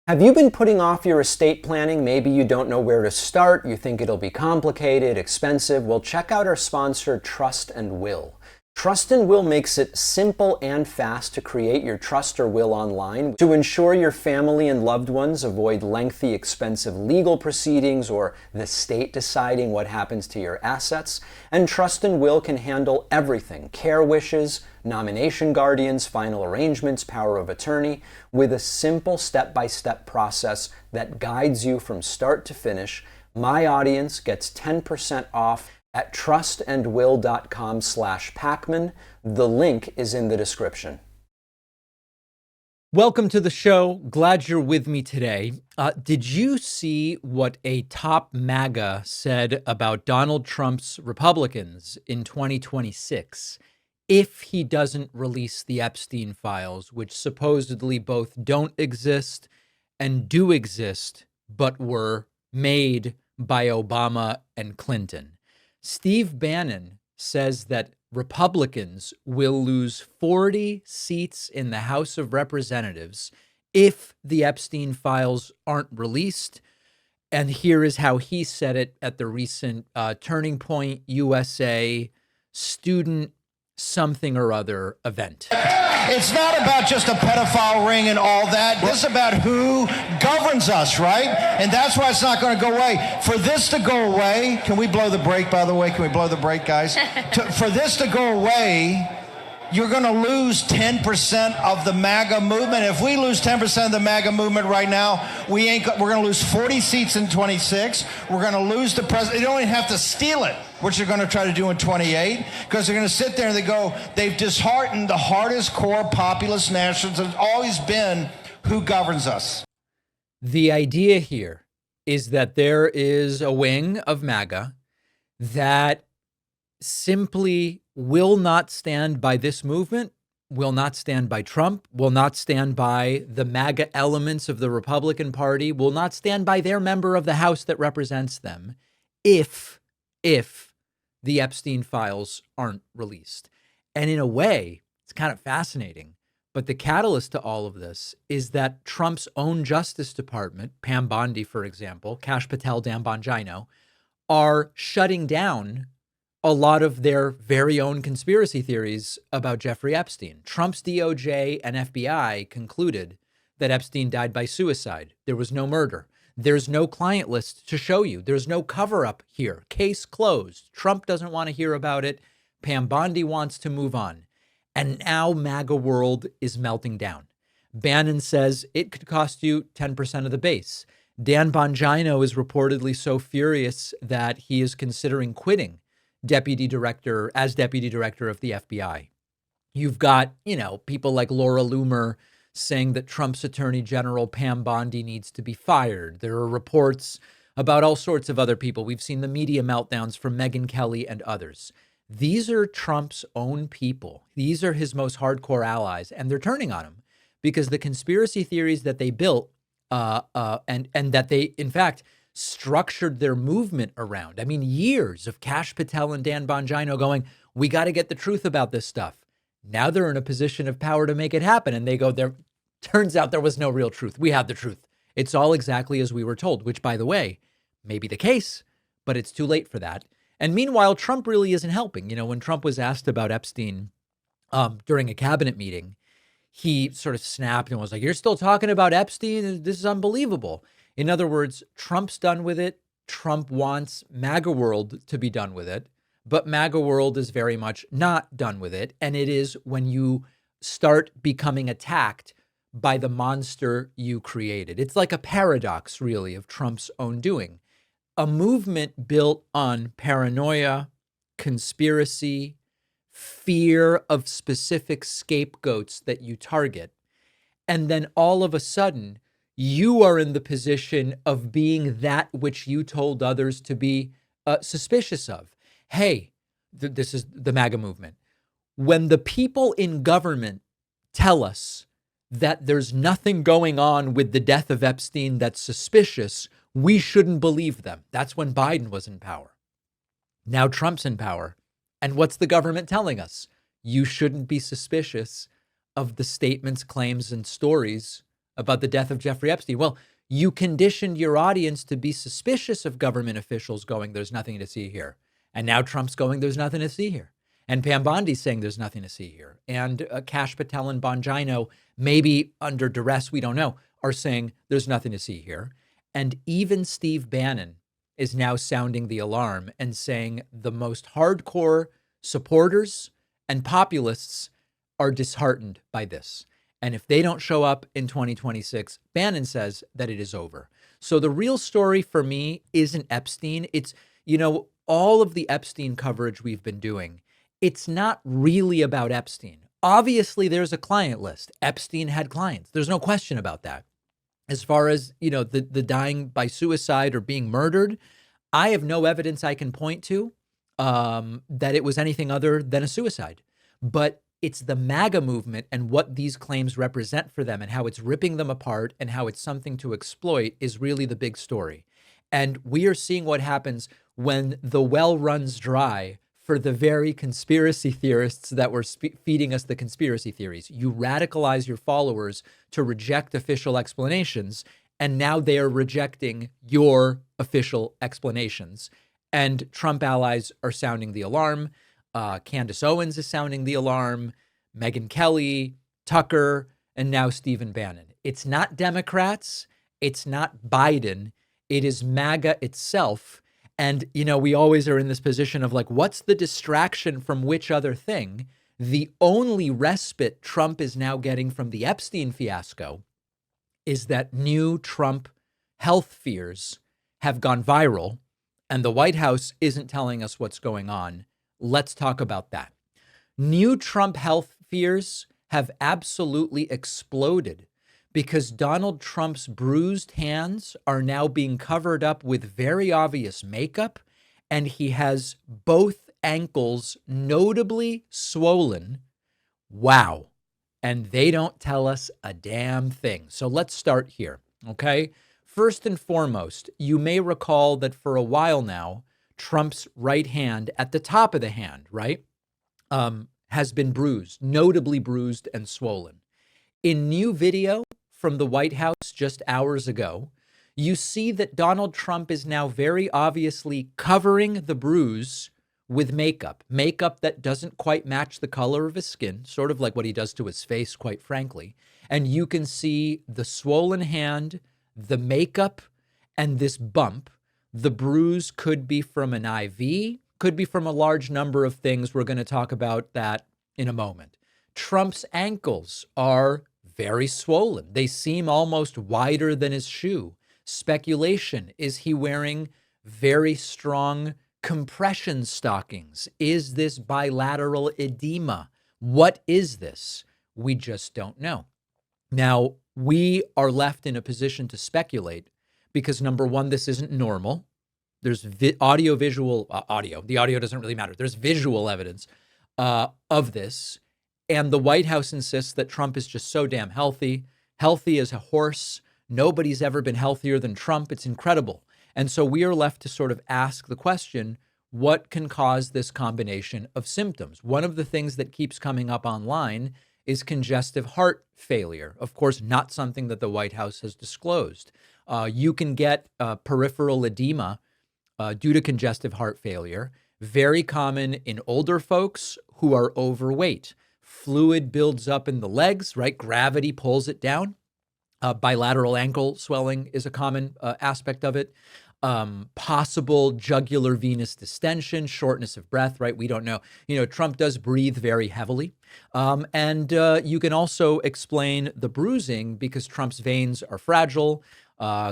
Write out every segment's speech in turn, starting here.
Have you been putting off your estate planning? Maybe you don't know where to start. You think it'll be complicated, expensive. Well, check out our sponsor, Trust and Will. Trust and Will makes it simple and fast to create your trust or will online to ensure your family and loved ones avoid lengthy, expensive legal proceedings or the state deciding what happens to your assets. And Trust and Will can handle everything: care wishes, nomination guardians, final arrangements, power of attorney, with a simple step-by-step process that guides you from start to finish. My audience gets 10% off at trustandwill.com/Pacman. The link is in the description. Welcome to the show. Glad you're with me today. Did you see what a top MAGA said about Donald Trump's Republicans in 2026 if he doesn't release the Epstein files, which supposedly both don't exist and do exist, but were made by Obama and Clinton? Steve Bannon says that Republicans will lose 40 seats in the House of Representatives if the Epstein files aren't released. And here is how he said it at the recent Turning Point USA student something or other event. It's not about just a pedophile ring and all that. This is about who governs us, right? And that's why it's not going to go away. For this to go away, can we blow the brake, by the way? Can we blow the brake, guys? For this to go away, you're going to lose 10% of the MAGA movement. If we lose 10% of the MAGA movement right now, we're going to lose 40 seats in 26. We're going to lose the president. They don't even have to steal it, which they're going to try to do in 28, because they're going to sit there and they've disheartened the hardest core populist nationalists that's always been who governs us. The idea here is that there is a wing of MAGA that simply will not stand by this movement, will not stand by Trump, will not stand by the MAGA elements of the Republican Party, will not stand by their member of the House that represents them if the Epstein files aren't released. And in a way, it's kind of fascinating. But the catalyst to all of this is that Trump's own Justice Department, Pam Bondi, for example, Kash Patel, Dan Bongino, are shutting down a lot of their very own conspiracy theories about Jeffrey Epstein. Trump's DOJ and FBI concluded that Epstein died by suicide. There was no murder. There's no client list to show you. There's no cover-up here. Case closed. Trump doesn't want to hear about it. Pam Bondi wants to move on. And now MAGA world is melting down. Bannon says it could cost you 10% of the base. Dan Bongino is reportedly so furious that he is considering quitting deputy director of the FBI. You've got, people like Laura Loomer saying that Trump's Attorney General Pam Bondi needs to be fired. There are reports about all sorts of other people. We've seen the media meltdowns from Megyn Kelly and others. These are Trump's own people. These are his most hardcore allies, and they're turning on him because the conspiracy theories that they built and that they, in fact, structured their movement around. I mean, years of Kash Patel and Dan Bongino going, we got to get the truth about this stuff. Now they're in a position of power to make it happen. And they go, turns out there was no real truth. We had the truth. It's all exactly as we were told, which, by the way, may be the case, but it's too late for that. And meanwhile, Trump really isn't helping. When Trump was asked about Epstein during a cabinet meeting, he sort of snapped and was like, you're still talking about Epstein? This is unbelievable. In other words, Trump's done with it. Trump wants MAGA world to be done with it, but MAGA world is very much not done with it. And it is when you start becoming attacked by the monster you created. It's like a paradox, really, of Trump's own doing. A movement built on paranoia, conspiracy, fear of specific scapegoats that you target. And then all of a sudden, you are in the position of being that which you told others to be suspicious of. Hey, this is the MAGA movement. When the people in government tell us that there's nothing going on with the death of Epstein that's suspicious, we shouldn't believe them. That's when Biden was in power. Now Trump's in power. And what's the government telling us? You shouldn't be suspicious of the statements, claims, and stories about the death of Jeffrey Epstein. Well, you conditioned your audience to be suspicious of government officials going, there's nothing to see here. And now Trump's going, there's nothing to see here. And Pam Bondi's saying there's nothing to see here. And Kash Patel and Bongino, maybe under duress, we don't know, are saying there's nothing to see here. And even Steve Bannon is now sounding the alarm and saying the most hardcore supporters and populists are disheartened by this. And if they don't show up in 2026, Bannon says that it is over. So the real story for me isn't Epstein. It's, all of the Epstein coverage we've been doing, it's not really about Epstein. Obviously, there's a client list. Epstein had clients. There's no question about that. As far as, the dying by suicide or being murdered, I have no evidence I can point to that it was anything other than a suicide. But it's the MAGA movement and what these claims represent for them and how it's ripping them apart and how it's something to exploit is really the big story. And we are seeing what happens when the well runs dry for the very conspiracy theorists that were feeding us the conspiracy theories. You radicalize your followers to reject official explanations, and now they are rejecting your official explanations. And Trump allies are sounding the alarm. Candace Owens is sounding the alarm. Megyn Kelly, Tucker, and now Stephen Bannon. It's not Democrats. It's not Biden. It is MAGA itself. And, we always are in this position of like, what's the distraction from which other thing? The only respite Trump is now getting from the Epstein fiasco is that new Trump health fears have gone viral, and the White House isn't telling us what's going on. Let's talk about that. New Trump health fears have absolutely exploded because Donald Trump's bruised hands are now being covered up with very obvious makeup, and he has both ankles notably swollen. Wow. And they don't tell us a damn thing. So let's start here, okay? First and foremost, you may recall that for a while now, Trump's right hand at the top of the hand, right, has been bruised, notably bruised and swollen. In new video from the White House just hours ago, you see that Donald Trump is now very obviously covering the bruise with makeup that doesn't quite match the color of his skin, sort of like what he does to his face, quite frankly. And you can see the swollen hand, the makeup, and this bump. The bruise could be from an IV, could be from a large number of things. We're going to talk about that in a moment. Trump's ankles are very swollen. They seem almost wider than his shoe. Speculation, is he wearing very strong compression stockings? Is this bilateral edema? What is this? We just don't know. Now, we are left in a position to speculate because, number one, this isn't normal. There's the audio doesn't really matter. There's visual evidence of this. And the White House insists that Trump is just so damn healthy as a horse. Nobody's ever been healthier than Trump. It's incredible. And so we are left to sort of ask the question, what can cause this combination of symptoms? One of the things that keeps coming up online is congestive heart failure. Of course, not something that the White House has disclosed. You can get peripheral edema due to congestive heart failure, very common in older folks who are overweight. Fluid builds up in the legs, right? Gravity pulls it down. Bilateral ankle swelling is a common aspect of it. Possible jugular venous distension, shortness of breath, right? We don't know. Trump does breathe very heavily. And you can also explain the bruising because Trump's veins are fragile,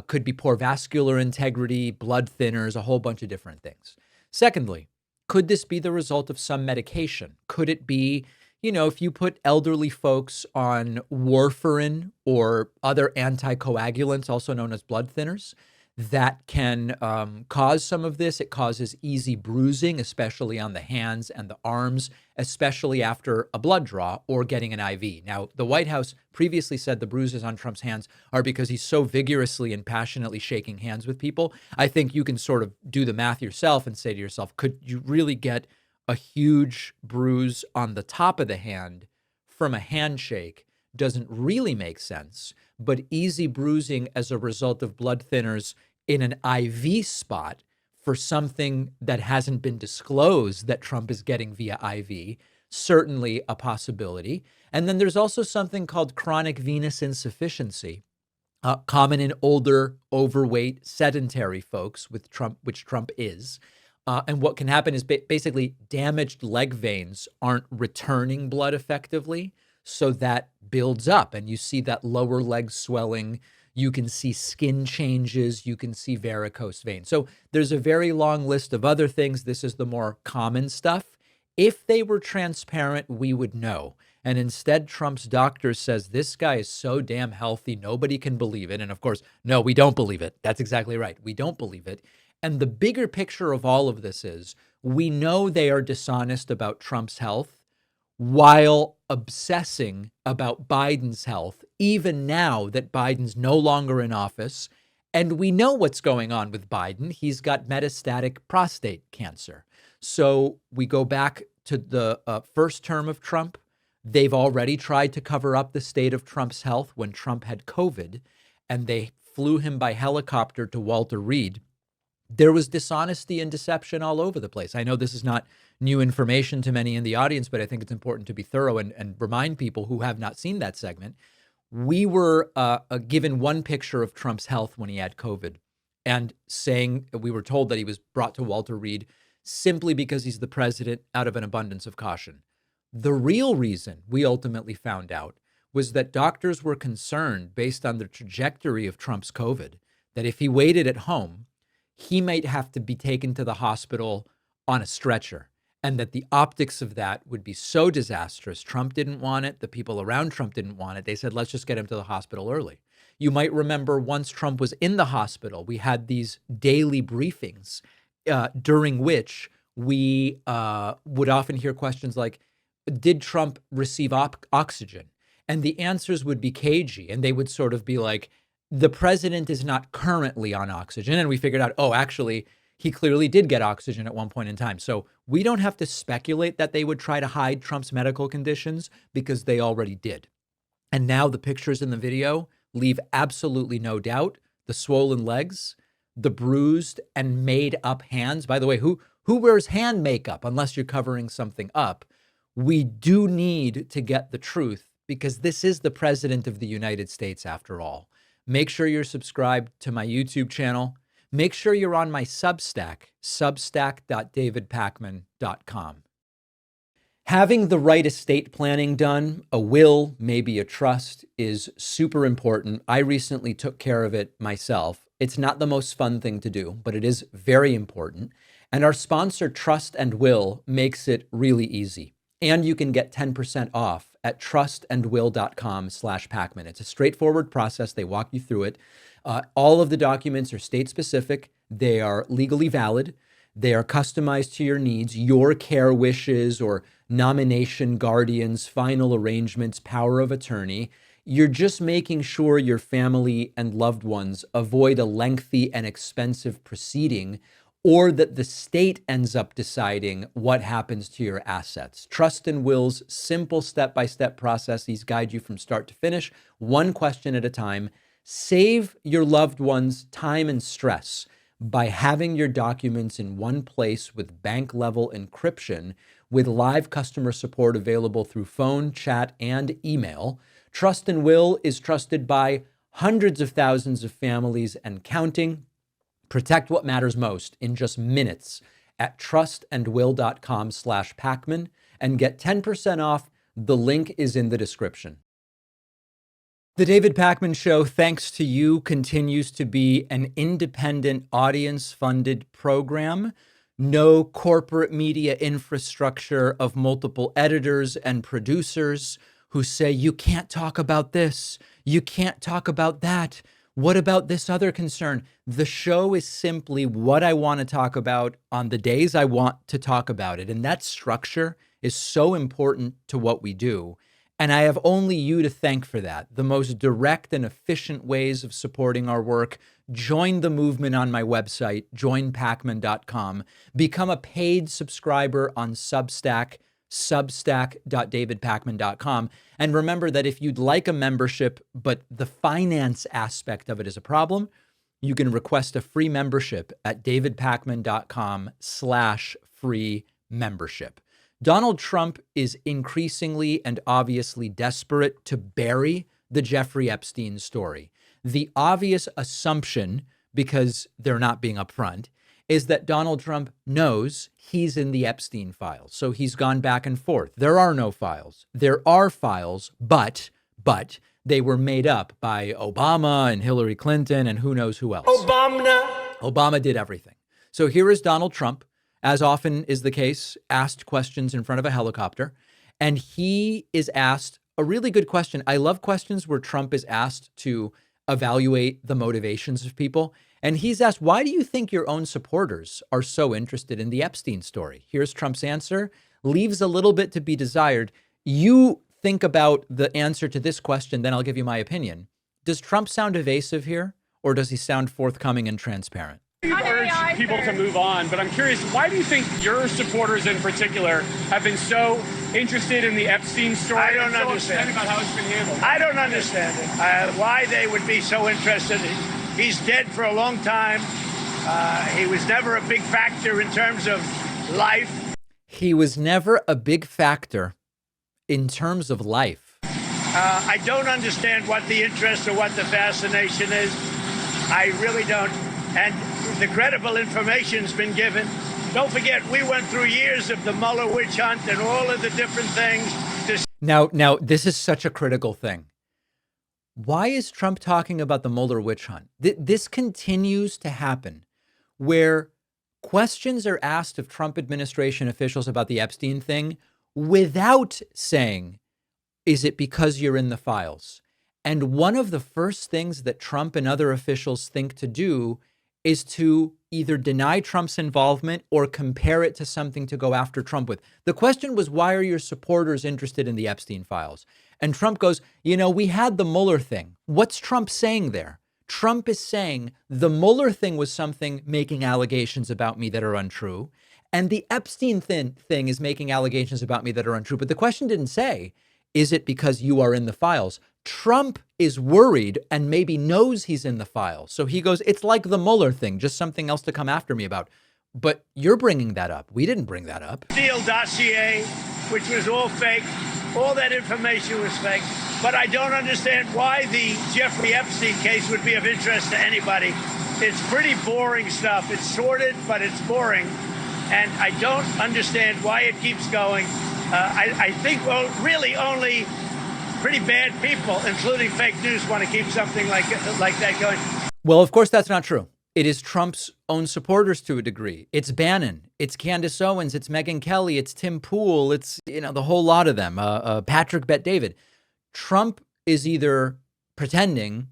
could be poor vascular integrity, blood thinners, a whole bunch of different things. Secondly, could this be the result of some medication? Could it be, if you put elderly folks on warfarin or other anticoagulants, also known as blood thinners, that can cause some of this? It causes easy bruising, especially on the hands and the arms, especially after a blood draw or getting an IV. Now, the White House previously said the bruises on Trump's hands are because he's so vigorously and passionately shaking hands with people. I think you can sort of do the math yourself and say to yourself, could you really get a huge bruise on the top of the hand from a handshake doesn't really make sense, but easy bruising as a result of blood thinners in an IV spot for something that hasn't been disclosed that Trump is getting via IV, certainly a possibility. And then there's also something called chronic venous insufficiency, common in older, overweight, sedentary folks with Trump, which Trump is. And what can happen is basically damaged leg veins aren't returning blood effectively. So that builds up and you see that lower leg swelling. You can see skin changes. You can see varicose veins. So there's a very long list of other things. This is the more common stuff. If they were transparent, we would know. And instead, Trump's doctor says, this guy is so damn healthy, nobody can believe it. And of course, no, we don't believe it. That's exactly right. We don't believe it. And the bigger picture of all of this is we know they are dishonest about Trump's health while obsessing about Biden's health, even now that Biden's no longer in office. And we know what's going on with Biden. He's got metastatic prostate cancer. So we go back to the first term of Trump. They've already tried to cover up the state of Trump's health when Trump had COVID, and they flew him by helicopter to Walter Reed. There was dishonesty and deception all over the place. I know this is not new information to many in the audience, but I think it's important to be thorough and remind people who have not seen that segment. We were given one picture of Trump's health when he had COVID, and we were told that he was brought to Walter Reed simply because he's the president out of an abundance of caution. The real reason we ultimately found out was that doctors were concerned, based on the trajectory of Trump's COVID, that if he waited at home, he might have to be taken to the hospital on a stretcher, and that the optics of that would be so disastrous. Trump didn't want it. The people around Trump didn't want it. They said, let's just get him to the hospital early. You might remember once Trump was in the hospital, we had these daily briefings during which we would often hear questions like, did Trump receive oxygen? And the answers would be cagey, and they would sort of be like, the president is not currently on oxygen. And we figured out, oh, actually, he clearly did get oxygen at one point in time. So we don't have to speculate that they would try to hide Trump's medical conditions because they already did. And now the pictures in the video leave absolutely no doubt. The swollen legs, the bruised and made up hands. By the way, who wears hand makeup unless you're covering something up? We do need to get the truth because this is the president of the United States after all. Make sure you're subscribed to my YouTube channel. Make sure you're on my Substack, substack.davidpakman.com. Having the right estate planning done, a will, maybe a trust, is super important. I recently took care of it myself. It's not the most fun thing to do, but it is very important. And our sponsor, Trust and Will, makes it really easy. And you can get 10% off at trustandwill.com/Pakman. It's a straightforward process. They walk you through it. All of the documents are state specific. They are legally valid. They are customized to your needs, your care wishes or nomination, guardians, final arrangements, power of attorney. You're just making sure your family and loved ones avoid a lengthy and expensive proceeding, or that the state ends up deciding what happens to your assets. Trust and Will's simple step-by-step processes guide you from start to finish, one question at a time. Save your loved ones time and stress by having your documents in one place with bank-level encryption, with live customer support available through phone, chat, and email. Trust and Will is trusted by hundreds of thousands of families and counting. Protect what matters most in just minutes at trustandwill.com/Pakman and get 10% off. The link is in the description. The David Pakman Show, thanks to you, continues to be an independent, audience-funded program. No corporate media infrastructure of multiple editors and producers who say, you can't talk about this, you can't talk about that. What about this other concern? The show is simply what I want to talk about on the days I want to talk about it. And that structure is so important to what we do. And I have only you to thank for that. The most direct and efficient ways of supporting our work: join the movement on my website, joinpakman.com. Become a paid subscriber on Substack, substack.davidpakman.com. And remember that if you'd like a membership, but the finance aspect of it is a problem, you can request a free membership at davidpakman.com/free membership. Donald Trump is increasingly and obviously desperate to bury the Jeffrey Epstein story. The obvious assumption, because they're not being upfront, is that Donald Trump knows he's in the Epstein files. So he's gone back and forth. There are no files. There are files, but they were made up by Obama and Hillary Clinton and who knows who else. Obama did everything. So here is Donald Trump, as often is the case, asked questions in front of a helicopter. And he is asked a really good question. I love questions where Trump is asked to evaluate the motivations of people. And he's asked, why do you think your own supporters are so interested in the Epstein story? Here's Trump's answer. Leaves a little bit to be desired. You think about the answer to this question, then I'll give you my opinion. Does Trump sound evasive here, or does he sound forthcoming and transparent? You urge people to move on, but I'm curious, why do you think your supporters in particular have been so interested in the Epstein story? I don't understand about how it's been handled. I don't understand it. Why they would be so interested. He's dead for a long time. He was never a big factor in terms of life. He was never a big factor in terms of life. I don't understand what the interest or what the fascination is. I really don't. And the credible information's been given. Don't forget, we went through years of the Mueller witch hunt and all of the different things. Now, this is such a critical thing. Why is Trump talking about the Mueller witch hunt? This continues to happen where questions are asked of Trump administration officials about the Epstein thing without saying, is it because you're in the files? And one of the first things that Trump and other officials think to do is to either deny Trump's involvement or compare it to something to go after Trump with. The question was, why are your supporters interested in the Epstein files? And Trump goes, we had the Mueller thing. What's Trump saying there? Trump is saying the Mueller thing was something making allegations about me that are untrue. And the Epstein thing is making allegations about me that are untrue. But the question didn't say, is it because you are in the files? Trump is worried and maybe knows he's in the files. So he goes, it's like the Mueller thing, just something else to come after me about. But you're bringing that up. We didn't bring that up. Steele dossier, which was all fake. All that information was fake. But I don't understand why the Jeffrey Epstein case would be of interest to anybody. It's pretty boring stuff. It's sordid, but it's boring. And I don't understand why it keeps going. I think really only pretty bad people, including fake news, want to keep something like that going. Well, of course, that's not true. It is Trump's own supporters to a degree. It's Bannon, it's Candace Owens, it's Megyn Kelly, it's Tim Pool, it's the whole lot of them, Patrick Bet-David. Trump is either pretending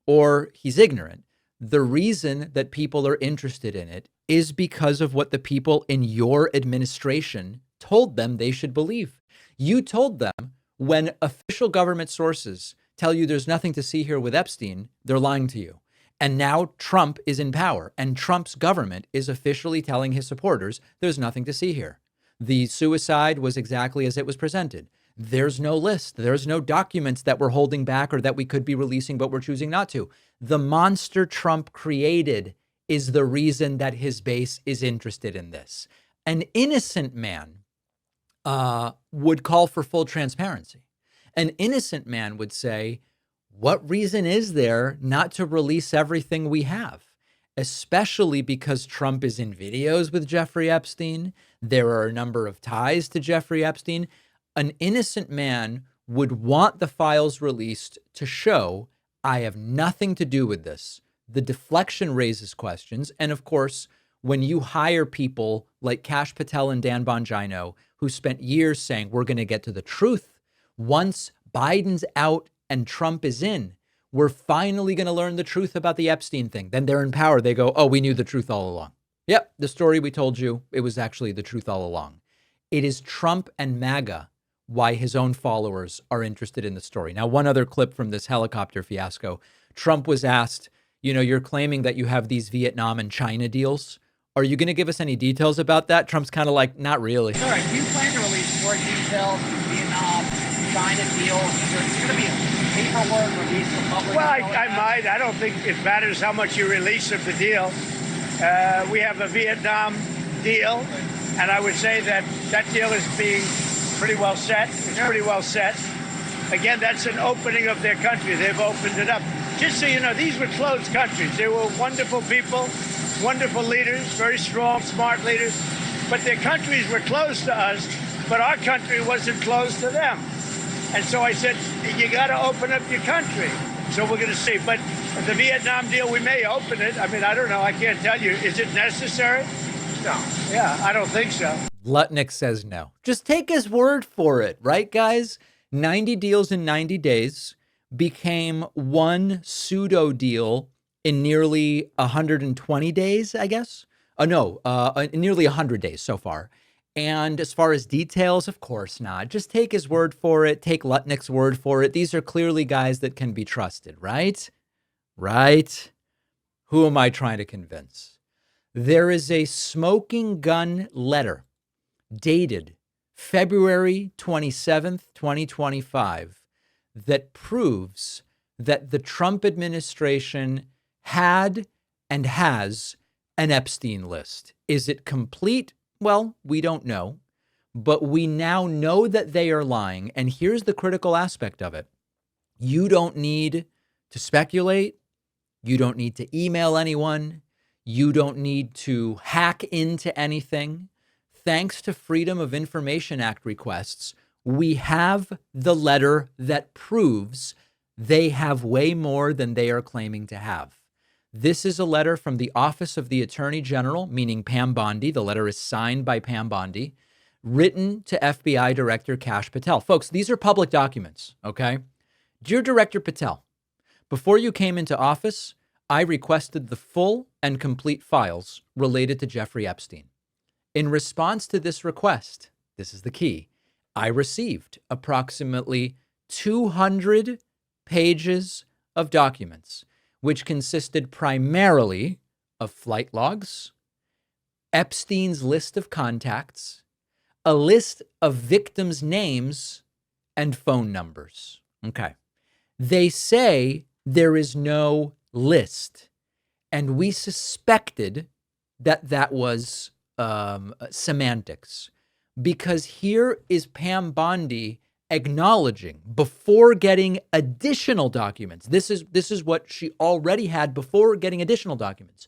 or he's ignorant. The reason that people are interested in it is because of what the people in your administration told them they should believe. You told them when official government sources tell you there's nothing to see here with Epstein, they're lying to you. And now Trump is in power and Trump's government is officially telling his supporters there's nothing to see here. The suicide was exactly as it was presented. There's no list. There's no documents that we're holding back or that we could be releasing, but we're choosing not to. The monster Trump created is the reason that his base is interested in this. An innocent man would call for full transparency. An innocent man would say, what reason is there not to release everything we have? Especially because Trump is in videos with Jeffrey Epstein. There are a number of ties to Jeffrey Epstein. An innocent man would want the files released to show, I have nothing to do with this. The deflection raises questions. And of course, when you hire people like Kash Patel and Dan Bongino, who spent years saying, we're going to get to the truth. Once Biden's out and Trump is in, we're finally going to learn the truth about the Epstein thing. Then they're in power. They go, oh, we knew the truth all along. Yep, the story we told you, it was actually the truth all along. It is Trump and MAGA why his own followers are interested in the story. Now, one other clip from this helicopter fiasco. Trump was asked, you're claiming that you have these Vietnam and China deals. Are you going to give us any details about that? Trump's kind of like, not really. All right, do you plan to release more details, Vietnam, China deal? Is there going to be a paperwork released to the public? Well, I might. I don't think it matters how much you release of the deal. We have a Vietnam deal, and I would say that that deal is being pretty well set. It's pretty well set. Again, that's an opening of their country. They've opened it up. Just so you know, these were closed countries. They were wonderful people, wonderful leaders, very strong, smart leaders. But their countries were closed to us, but our country wasn't closed to them. And so I said, you got to open up your country. So we're going to see. But the Vietnam deal, we may open it. I mean, I don't know. I can't tell you. Is it necessary? No. Yeah, I don't think so. Lutnick says no. Just take his word for it, right, guys? 90 deals in 90 days became one pseudo deal in nearly 120 days, I guess. Nearly 100 days so far. And as far as details, of course not. Just take his word for it. Take Lutnick's word for it. These are clearly guys that can be trusted, right? Right? Who am I trying to convince? There is a smoking gun letter dated February 27th, 2025, that proves that the Trump administration had and has an Epstein list. Is it complete? Well, we don't know, but we now know that they are lying. And here's the critical aspect of it. You don't need to speculate. You don't need to email anyone. You don't need to hack into anything. Thanks to Freedom of Information Act requests, we have the letter that proves they have way more than they are claiming to have. This is a letter from the Office of the Attorney General, meaning Pam Bondi. The letter is signed by Pam Bondi, written to FBI Director Kash Patel. Folks, these are public documents, okay? Dear Director Patel, before you came into office, I requested the full and complete files related to Jeffrey Epstein. In response to this request, this is the key, I received approximately 200 pages of documents, which consisted primarily of flight logs, Epstein's list of contacts, a list of victims' names, and phone numbers. Okay. They say there is no list, and we suspected that that was semantics, because here is Pam Bondi acknowledging before getting additional documents. This is what she already had before getting additional documents.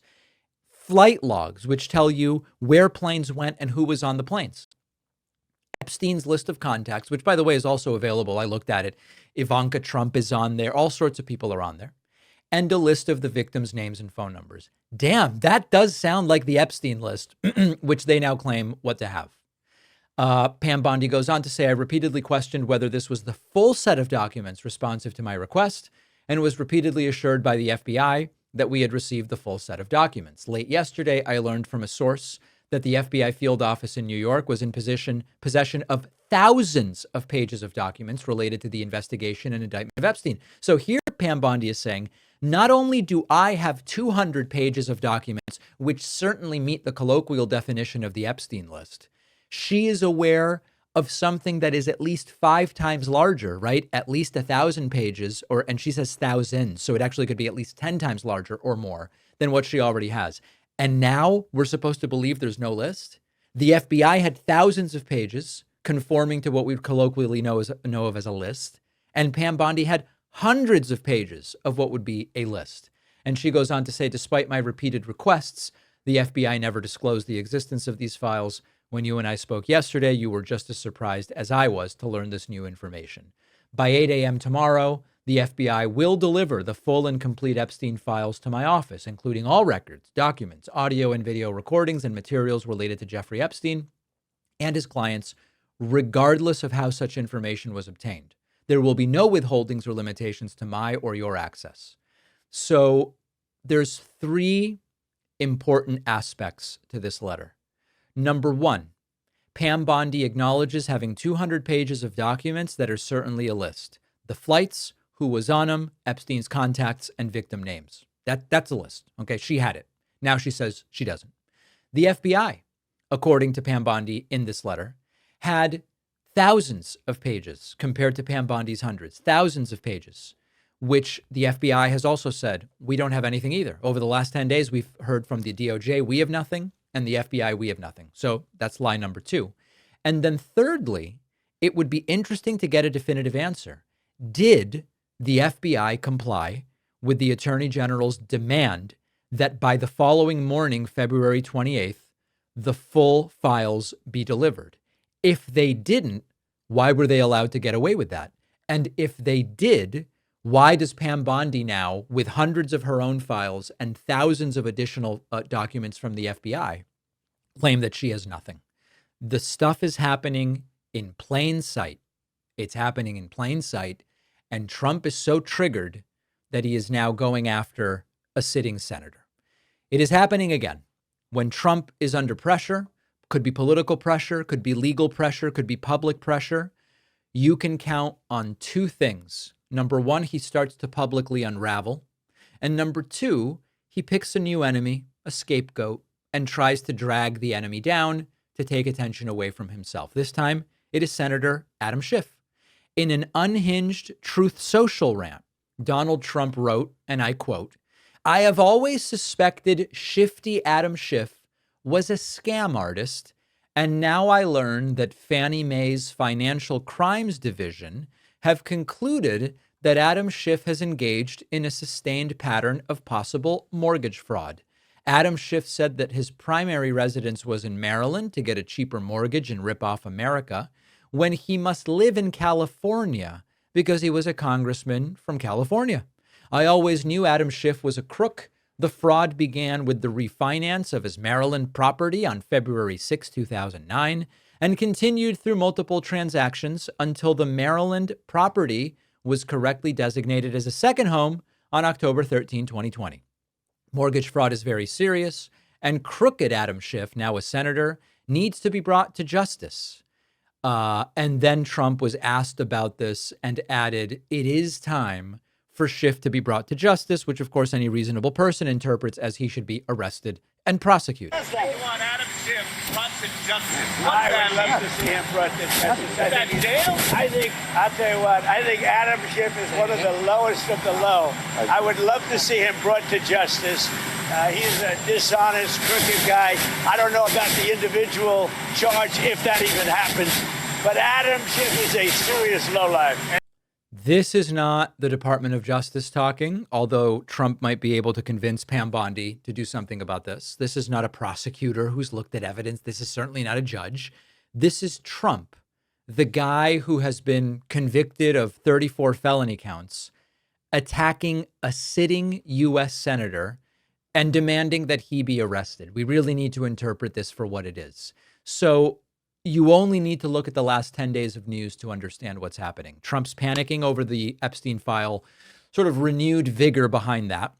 Flight logs, which tell you where planes went and who was on the planes. Epstein's list of contacts, which, by the way, is also available. I looked at it. Ivanka Trump is on there. All sorts of people are on there. And a list of the victims' names and phone numbers. Damn, that does sound like the Epstein list, which they now claim what to have. Pam Bondi goes on to say, I repeatedly questioned whether this was the full set of documents responsive to my request, and was repeatedly assured by the FBI that we had received the full set of documents. Late yesterday, I learned from a source that the FBI field office in New York was in possession of thousands of pages of documents related to the investigation and indictment of Epstein. So here Pam Bondi is saying, not only do I have 200 pages of documents, which certainly meet the colloquial definition of the Epstein list, she is aware of something that is at least 5 times larger, right? At least 1,000 pages, and she says thousands, so it actually could be at least 10 times larger or more than what she already has. And now we're supposed to believe there's no list? The FBI had thousands of pages conforming to what we colloquially know of as a list, and Pam Bondi had hundreds of pages of what would be a list. And she goes on to say, despite my repeated requests, the FBI never disclosed the existence of these files. When you and I spoke yesterday, you were just as surprised as I was to learn this new information. By 8 a.m. tomorrow, the FBI will deliver the full and complete Epstein files to my office, including all records, documents, audio and video recordings, and materials related to Jeffrey Epstein and his clients, regardless of how such information was obtained. There will be no withholdings or limitations to my or your access. So there's 3 important aspects to this letter. Number 1, Pam Bondi acknowledges having 200 pages of documents that are certainly a list. The flights, who was on them, Epstein's contacts, and victim names. That's a list. Okay, she had it. Now she says she doesn't. The FBI, according to Pam Bondi in this letter, had thousands of pages compared to Pam Bondi's hundreds, thousands of pages, which the FBI has also said, we don't have anything either. Over the last 10 days, we've heard from the DOJ, we have nothing, and the FBI, we have nothing. So that's lie number 2. And then thirdly, it would be interesting to get a definitive answer. Did the FBI comply with the Attorney General's demand that by the following morning, February 28th, the full files be delivered? If they didn't, why were they allowed to get away with that? And if they did, why does Pam Bondi now, with hundreds of her own files and thousands of additional documents from the FBI, claim that she has nothing? The stuff is happening in plain sight. It's happening in plain sight. And Trump is so triggered that he is now going after a sitting senator. It is happening again. When Trump is under pressure, could be political pressure, could be legal pressure, could be public pressure, you can count on 2 things. Number 1, he starts to publicly unravel. And number 2, he picks a new enemy, a scapegoat, and tries to drag the enemy down to take attention away from himself. This time, it is Senator Adam Schiff. In an unhinged Truth Social rant, Donald Trump wrote, and I quote, "I have always suspected shifty Adam Schiff was a scam artist, and now I learn that Fannie Mae's Financial Crimes Division have concluded that Adam Schiff has engaged in a sustained pattern of possible mortgage fraud. Adam Schiff said that his primary residence was in Maryland to get a cheaper mortgage and rip off America, when he must live in California because he was a congressman from California. I always knew Adam Schiff was a crook. The fraud began with the refinance of his Maryland property on February 6, 2009, and continued through multiple transactions until the Maryland property was correctly designated as a second home on October 13, 2020. Mortgage fraud is very serious, and crooked Adam Schiff, now a senator, needs to be brought to justice." And then Trump was asked about this and added, "It is time for Schiff to be brought to justice," which of course any reasonable person interprets as he should be arrested and prosecuted. You want Adam Schiff brought to justice. I would love to see him brought to justice. Is that jail? I'll tell you what, I think Adam Schiff is one of the lowest of the low. I would love to see him brought to justice. He's a dishonest, crooked guy. I don't know about the individual charge, if that even happens, but Adam Schiff is a serious lowlife. This is not the Department of Justice talking, although Trump might be able to convince Pam Bondi to do something about this. This is not a prosecutor who's looked at evidence. This is certainly not a judge. This is Trump, the guy who has been convicted of 34 felony counts, attacking a sitting U.S. senator and demanding that he be arrested. We really need to interpret this for what it is. So you only need to look at the last 10 days of news to understand what's happening. Trump's panicking over the Epstein file, sort of renewed vigor behind that.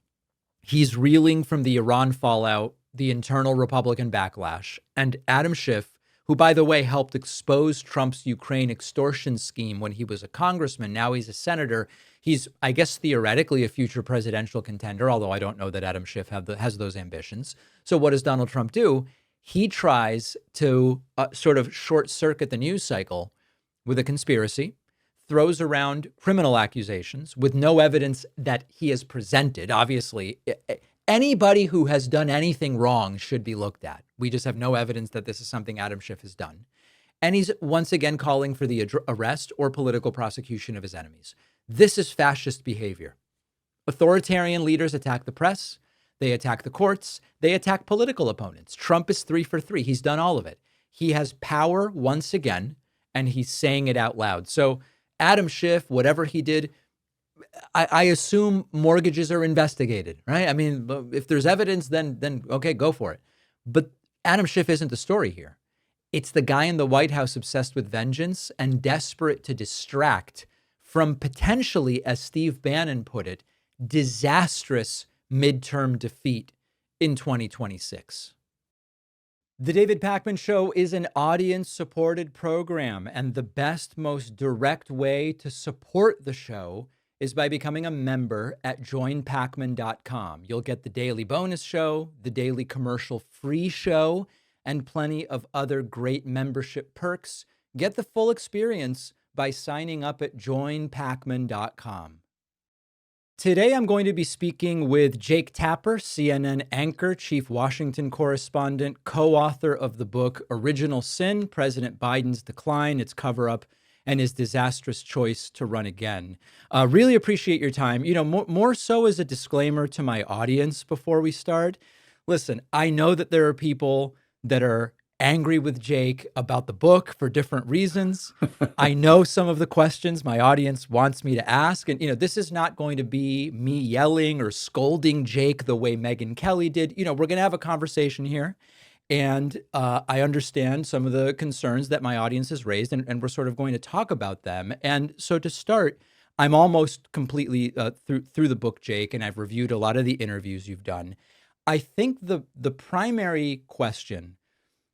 He's reeling from the Iran fallout, the internal Republican backlash, and Adam Schiff, who, by the way, helped expose Trump's Ukraine extortion scheme when he was a congressman. Now he's a senator. He's, I guess, theoretically a future presidential contender, although I don't know that Adam Schiff has those ambitions. So what does Donald Trump do? He tries to sort of short circuit the news cycle with a conspiracy, throws around criminal accusations with no evidence that he has presented. Obviously, anybody who has done anything wrong should be looked at. We just have no evidence that this is something Adam Schiff has done. And he's once again calling for the arrest or political prosecution of his enemies. This is fascist behavior. Authoritarian leaders attack the press. They attack the courts. They attack political opponents. Trump is 3 for 3. He's done all of it. He has power once again, and he's saying it out loud. So Adam Schiff, whatever he did, I assume mortgages are investigated, right? I mean, if there's evidence, then okay, go for it. But Adam Schiff isn't the story here. It's the guy in the White House obsessed with vengeance and desperate to distract from potentially, as Steve Bannon put it, disastrous midterm defeat in 2026. The David Pakman Show is an audience-supported program, and the best, most direct way to support the show is by becoming a member at joinpakman.com. You'll get the daily bonus show, the daily commercial-free show, and plenty of other great membership perks, Get the full experience by signing up at joinpacman.com. Today, I'm going to be speaking with Jake Tapper, CNN anchor, chief Washington correspondent, co-author of the book Original Sin, President Biden's Decline, Its Cover-Up, and His Disastrous Choice to Run Again. Really appreciate your time. You know, more so as a disclaimer to my audience before we start. Listen, I know that there are people that are angry with Jake about the book for different reasons. I know some of the questions my audience wants me to ask. And, you know, this is not going to be me yelling or scolding Jake the way Megyn Kelly did. You know, we're going to have a conversation here. And I understand some of the concerns that my audience has raised, and we're sort of going to talk about them. And so to start, I'm almost completely through the book, Jake, and I've reviewed a lot of the interviews you've done. I think the primary question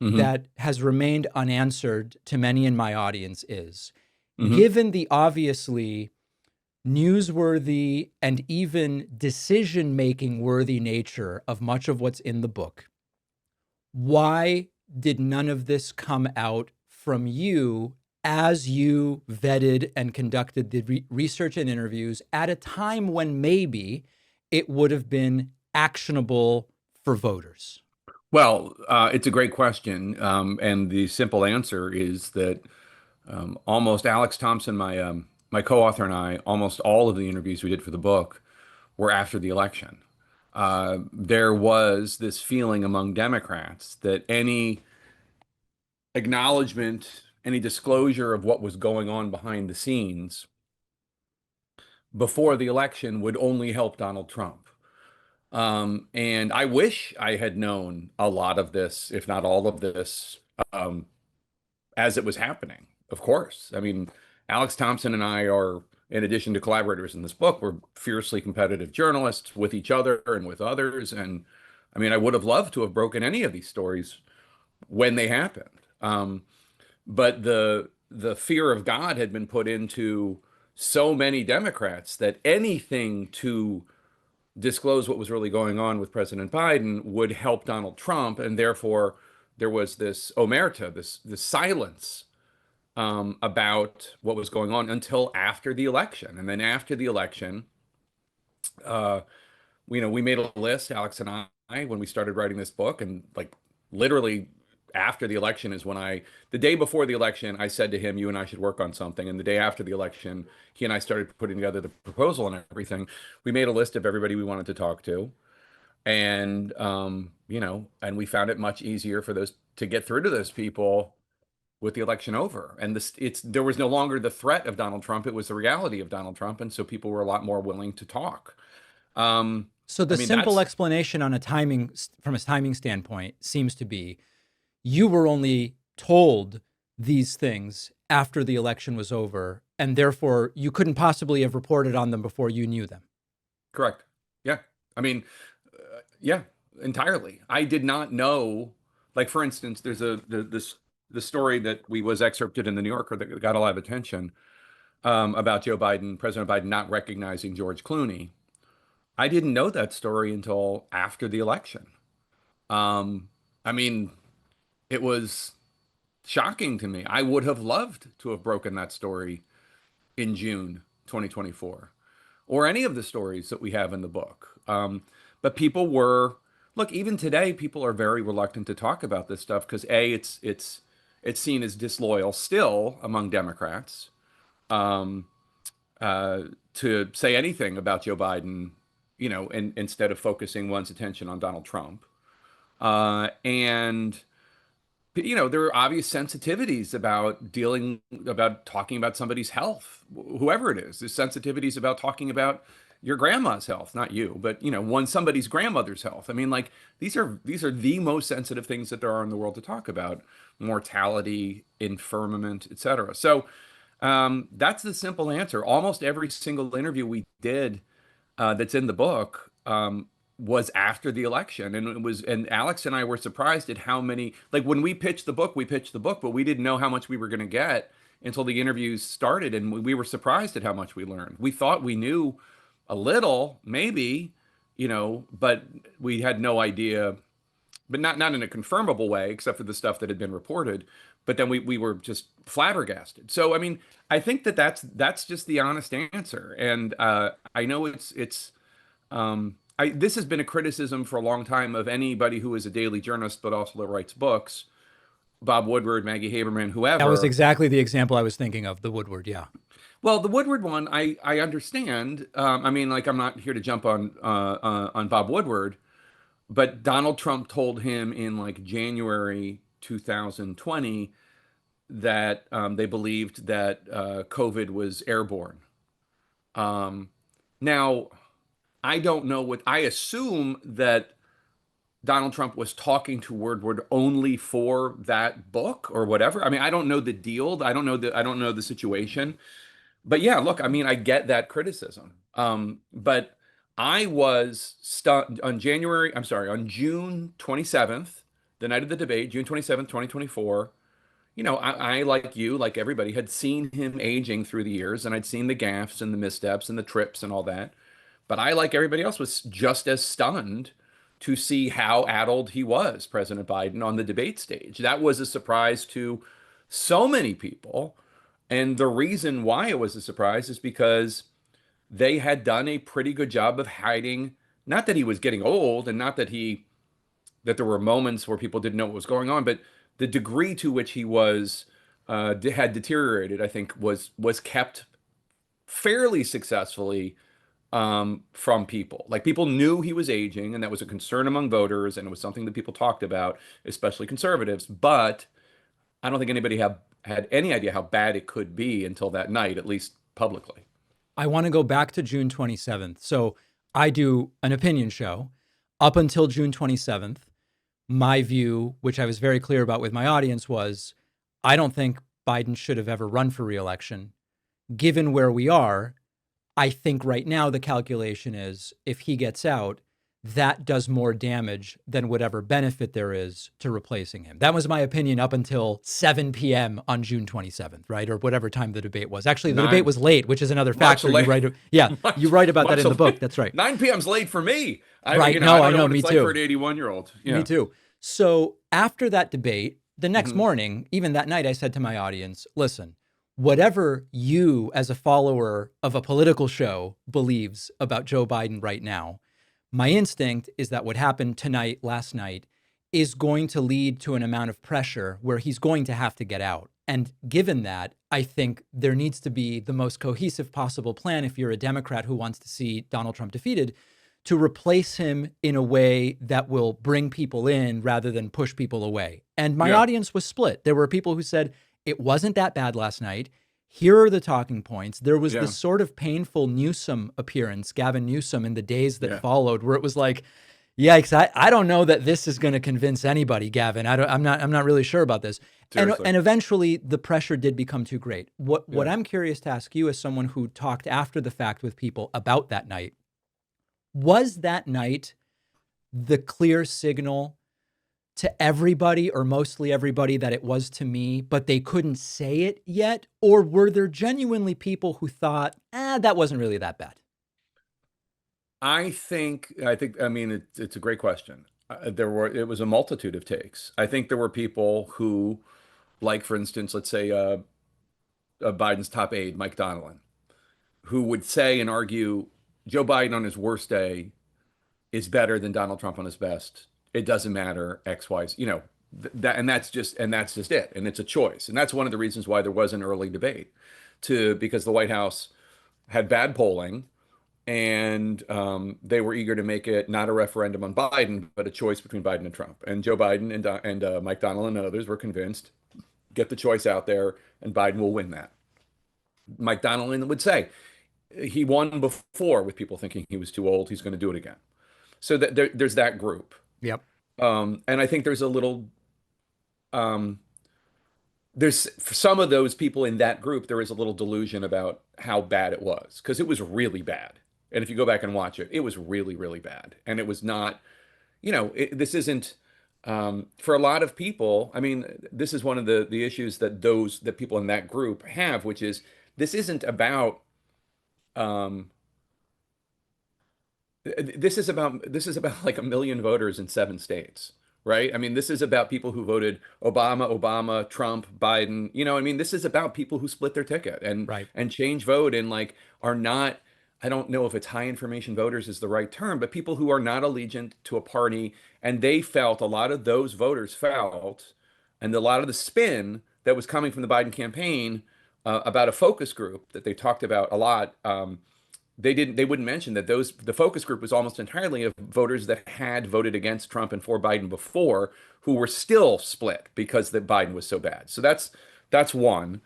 that has remained unanswered to many in my audience is, given the obviously newsworthy and even decision-making worthy nature of much of what's in the book, why did none of this come out from you as you vetted and conducted the research and interviews at a time when maybe it would have been actionable for voters? Well, it's a great question. And the simple answer is that almost Alex Thompson, my co-author, and I, almost all of the interviews we did for the book were after the election. There was this feeling among Democrats that any acknowledgement, any disclosure of what was going on behind the scenes before the election would only help Donald Trump. And I wish I had known a lot of this, if not all of this, as it was happening, of course. I mean, Alex Thompson and I are, in addition to collaborators in this book, we're fiercely competitive journalists with each other and with others. And I mean, I would have loved to have broken any of these stories when they happened. But the fear of God had been put into so many Democrats that anything to disclose what was really going on with President Biden would help Donald Trump. And therefore, there was this omerta, this silence about what was going on until after the election. And then after the election, we made a list, Alex and I, when we started writing this book, and like literally after the election is when the day before the election, I said to him, you and I should work on something. And the day after the election, he and I started putting together the proposal and everything. We made a list of everybody we wanted to talk to. And, and we found it much easier to get through to those people with the election over. And there was no longer the threat of Donald Trump. It was the reality of Donald Trump. And so people were a lot more willing to talk. So the simple explanation from a timing standpoint seems to be, you were only told these things after the election was over, and therefore you couldn't possibly have reported on them before you knew them. Correct. Yeah. I mean, yeah, entirely. I did not know, like, for instance, there's the story that was excerpted in the New Yorker that got a lot of attention about President Biden not recognizing George Clooney. I didn't know that story until after the election. I mean, it was shocking to me. I would have loved to have broken that story in June 2024, or any of the stories that we have in the book. But people look, even today, people are very reluctant to talk about this stuff because it's seen as disloyal still among Democrats to say anything about Joe Biden, instead of focusing one's attention on Donald Trump. And there are obvious sensitivities about talking about somebody's health, whoever it is. There's sensitivities about talking about your grandma's health, not you, but somebody's grandmother's health. I mean, like, these are the most sensitive things that there are in the world to talk about: mortality, infirmament, etc. So that's the simple answer. Almost every single interview we did that's in the book was after the election. And Alex and I were surprised at how many, like, when we pitched the book, but we didn't know how much we were going to get until the interviews started. And we were surprised at how much we learned. We thought we knew a little, maybe, but we had no idea but not in a confirmable way, except for the stuff that had been reported. But then we were just flabbergasted. So I mean, I think that's just the honest answer. And I know this has been a criticism for a long time of anybody who is a daily journalist, but also that writes books. Bob Woodward, Maggie Haberman, whoever. That was exactly the example I was thinking of, the Woodward, yeah. Well, the Woodward one, I understand. I mean, like, I'm not here to jump on Bob Woodward, but Donald Trump told him in like January 2020 that they believed that COVID was airborne. Now, I don't know I assume that Donald Trump was talking to Woodward only for that book or whatever. I mean, I don't know the deal. I don't know the situation. But yeah, look, I mean, I get that criticism. But I was stunned on June 27th, the night of the debate, June 27th, 2024. You know, I like you, like everybody, had seen him aging through the years, and I'd seen the gaffes and the missteps and the trips and all that. But I, like everybody else, was just as stunned to see how addled he was, President Biden, on the debate stage. That was a surprise to so many people. And the reason why it was a surprise is because they had done a pretty good job of hiding, not that he was getting old and not that there were moments where people didn't know what was going on, but the degree to which he was had deteriorated, I think, was kept fairly successfully from people. Like, people knew he was aging, and that was a concern among voters, and it was something that people talked about, especially conservatives. But I don't think anybody had any idea how bad it could be until that night, at least publicly. I want to go back to June 27th. So I do an opinion show. Up until June 27th, my view, which I was very clear about with my audience, was I don't think Biden should have ever run for re-election. Given where we are, I think right now the calculation is if he gets out, that does more damage than whatever benefit there is to replacing him. That was my opinion up until 7 p.m. on June 27th, right? Or whatever time the debate was. Actually, the debate was late, which is another factor. You write, you write about that in the book. That's right. 9 p.m. is late for me. Right. I know. Me too. Like for an 81-year-old. Yeah. Me too. So after that debate, the next morning, even that night, I said to my audience, listen, whatever you as a follower of a political show believes about Joe Biden right now, my instinct is that what happened last night, is going to lead to an amount of pressure where he's going to have to get out. And given that, I think there needs to be the most cohesive possible plan if you're a Democrat who wants to see Donald Trump defeated, to replace him in a way that will bring people in rather than push people away. And my audience was split. There were people who said, it wasn't that bad last night. Here are the talking points. There was this sort of painful Newsom appearance, Gavin Newsom, in the days that followed, where it was like, yikes, I don't know that this is going to convince anybody, Gavin. I'm not really sure about this. And eventually the pressure did become too great. What I'm curious to ask you, as someone who talked after the fact with people about that night, was that night the clear signal to everybody, or mostly everybody, that it was to me, but they couldn't say it yet? Or were there genuinely people who thought, that wasn't really that bad? I mean, it's a great question. It was a multitude of takes. I think there were people who, like, for instance, let's say Biden's top aide, Mike Donilon, who would say and argue Joe Biden on his worst day is better than Donald Trump on his best. It doesn't matter, X, Y, that's just it. And it's a choice. And that's one of the reasons why there was an early debate, because the White House had bad polling, and they were eager to make it not a referendum on Biden, but a choice between Biden and Trump. And Joe Biden and Mike Donilon and others were convinced, get the choice out there, and Biden will win that. Mike Donilon would say he won before with people thinking he was too old. He's going to do it again. So there's that group. Yep. And I think there's a little, there's, for some of those people in that group, there is a little delusion about how bad it was, because it was really bad. And if you go back and watch it, it was really, really bad. And it was not, this isn't, for a lot of people, I mean, this is one of the issues that people in that group have, which is, this isn't about, this is about like 1 million voters in 7 states, right? I mean, this is about people who voted Obama, Trump, Biden. I mean, this is about people who split their ticket Right. and change vote and like are not. I don't know if it's high information voters is the right term, but people who are not allegiant to a party, and they felt a lot of those voters felt, and a lot of the spin that was coming from the Biden campaign about a focus group that they talked about a lot. They wouldn't mention that the focus group was almost entirely of voters that had voted against Trump and for Biden before, who were still split because that Biden was so bad. So that's one.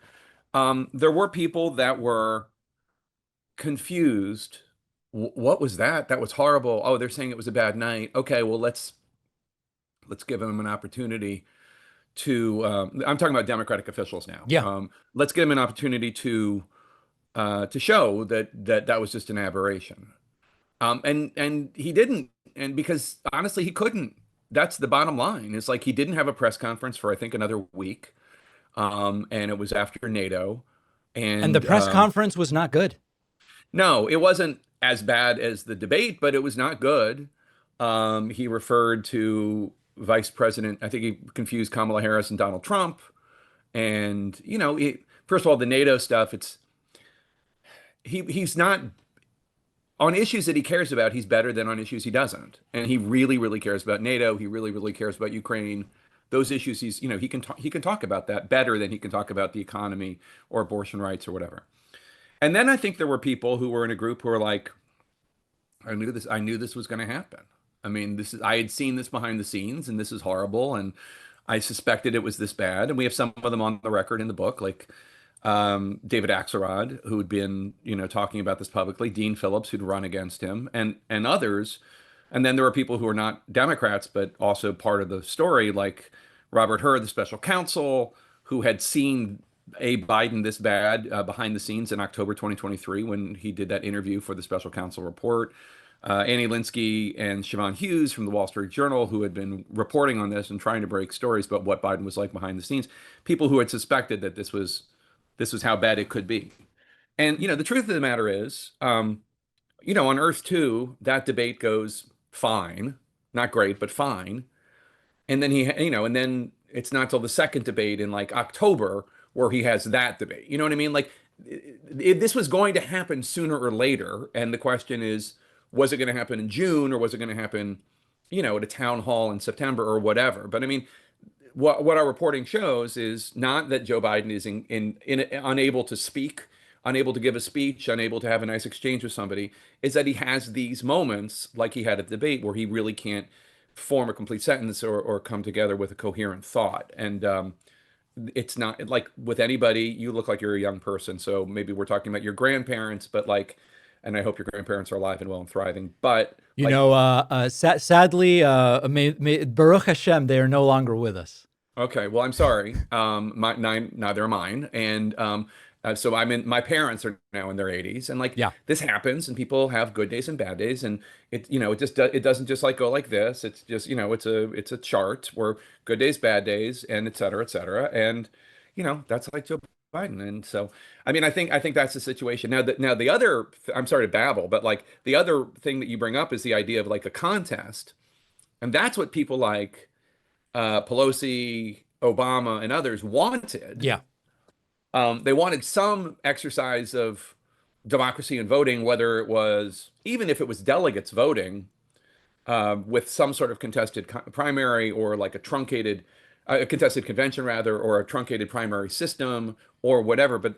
There were people that were confused. What was that? That was horrible. Oh, they're saying it was a bad night. Okay, well let's give them an opportunity to. I'm talking about Democratic officials now. Yeah. Let's give them an opportunity to show that was just an aberration. And he didn't, and because honestly he couldn't. That's the bottom line. It's like he didn't have a press conference for I think another week, and it was after NATO, And the press conference was not good. no, it wasn't as bad as the debate, but it was not good. He referred to Vice President. I think he confused Kamala Harris and Donald Trump, and first of all, the NATO stuff. He's not on issues that he cares about. He's better than on issues he doesn't, and he really, really cares about NATO. He really, really cares about Ukraine. Those issues, he can talk about that better than he can talk about the economy or abortion rights or whatever. And then I think there were people who were in a group who were like, I knew this was going to happen. I mean, I had seen this behind the scenes, and this is horrible, and I suspected it was this bad. And we have some of them on the record in the book, like David Axelrod, who had been, talking about this publicly, Dean Phillips, who'd run against him, and others. And then there were people who are not Democrats, but also part of the story, like Robert Hur, the special counsel, who had seen Biden this bad behind the scenes in October 2023 when he did that interview for the special counsel report. Annie Linsky and Siobhan Hughes from the Wall Street Journal, who had been reporting on this and trying to break stories about what Biden was like behind the scenes. People who had suspected that this was how bad it could be. And, the truth of the matter is, on Earth 2, that debate goes fine, not great, but fine. And then and then it's not till the second debate in like October where he has that debate. You know what I mean? Like this was going to happen sooner or later. And the question is, was it going to happen in June, or was it going to happen, at a town hall in September or whatever? But I mean, what our reporting shows is not that Joe Biden is unable to speak, unable to give a speech, unable to have a nice exchange with somebody, is that he has these moments like he had at the debate where he really can't form a complete sentence or come together with a coherent thought. And it's not like with anybody. You look like you're a young person, so maybe we're talking about your grandparents, but like, and I hope your grandparents are alive and well and thriving. But sadly, Baruch Hashem, they are no longer with us. Okay, well, I'm sorry. Neither are mine, and so my parents are now in their 80s, and like this happens, and people have good days and bad days, and it doesn't just like go like this. It's just it's a chart where good days, bad days, and et cetera, and that's like Joe Biden. And so, I mean, I think that's the situation. Now the other, I'm sorry to babble, but like the other thing that you bring up is the idea of like a contest, and that's what people like Pelosi, Obama, and others wanted. Yeah. They wanted some exercise of democracy and voting, whether it was, even if it was delegates voting with some sort of contested primary, or like a contested convention rather, or a truncated primary system or whatever. But,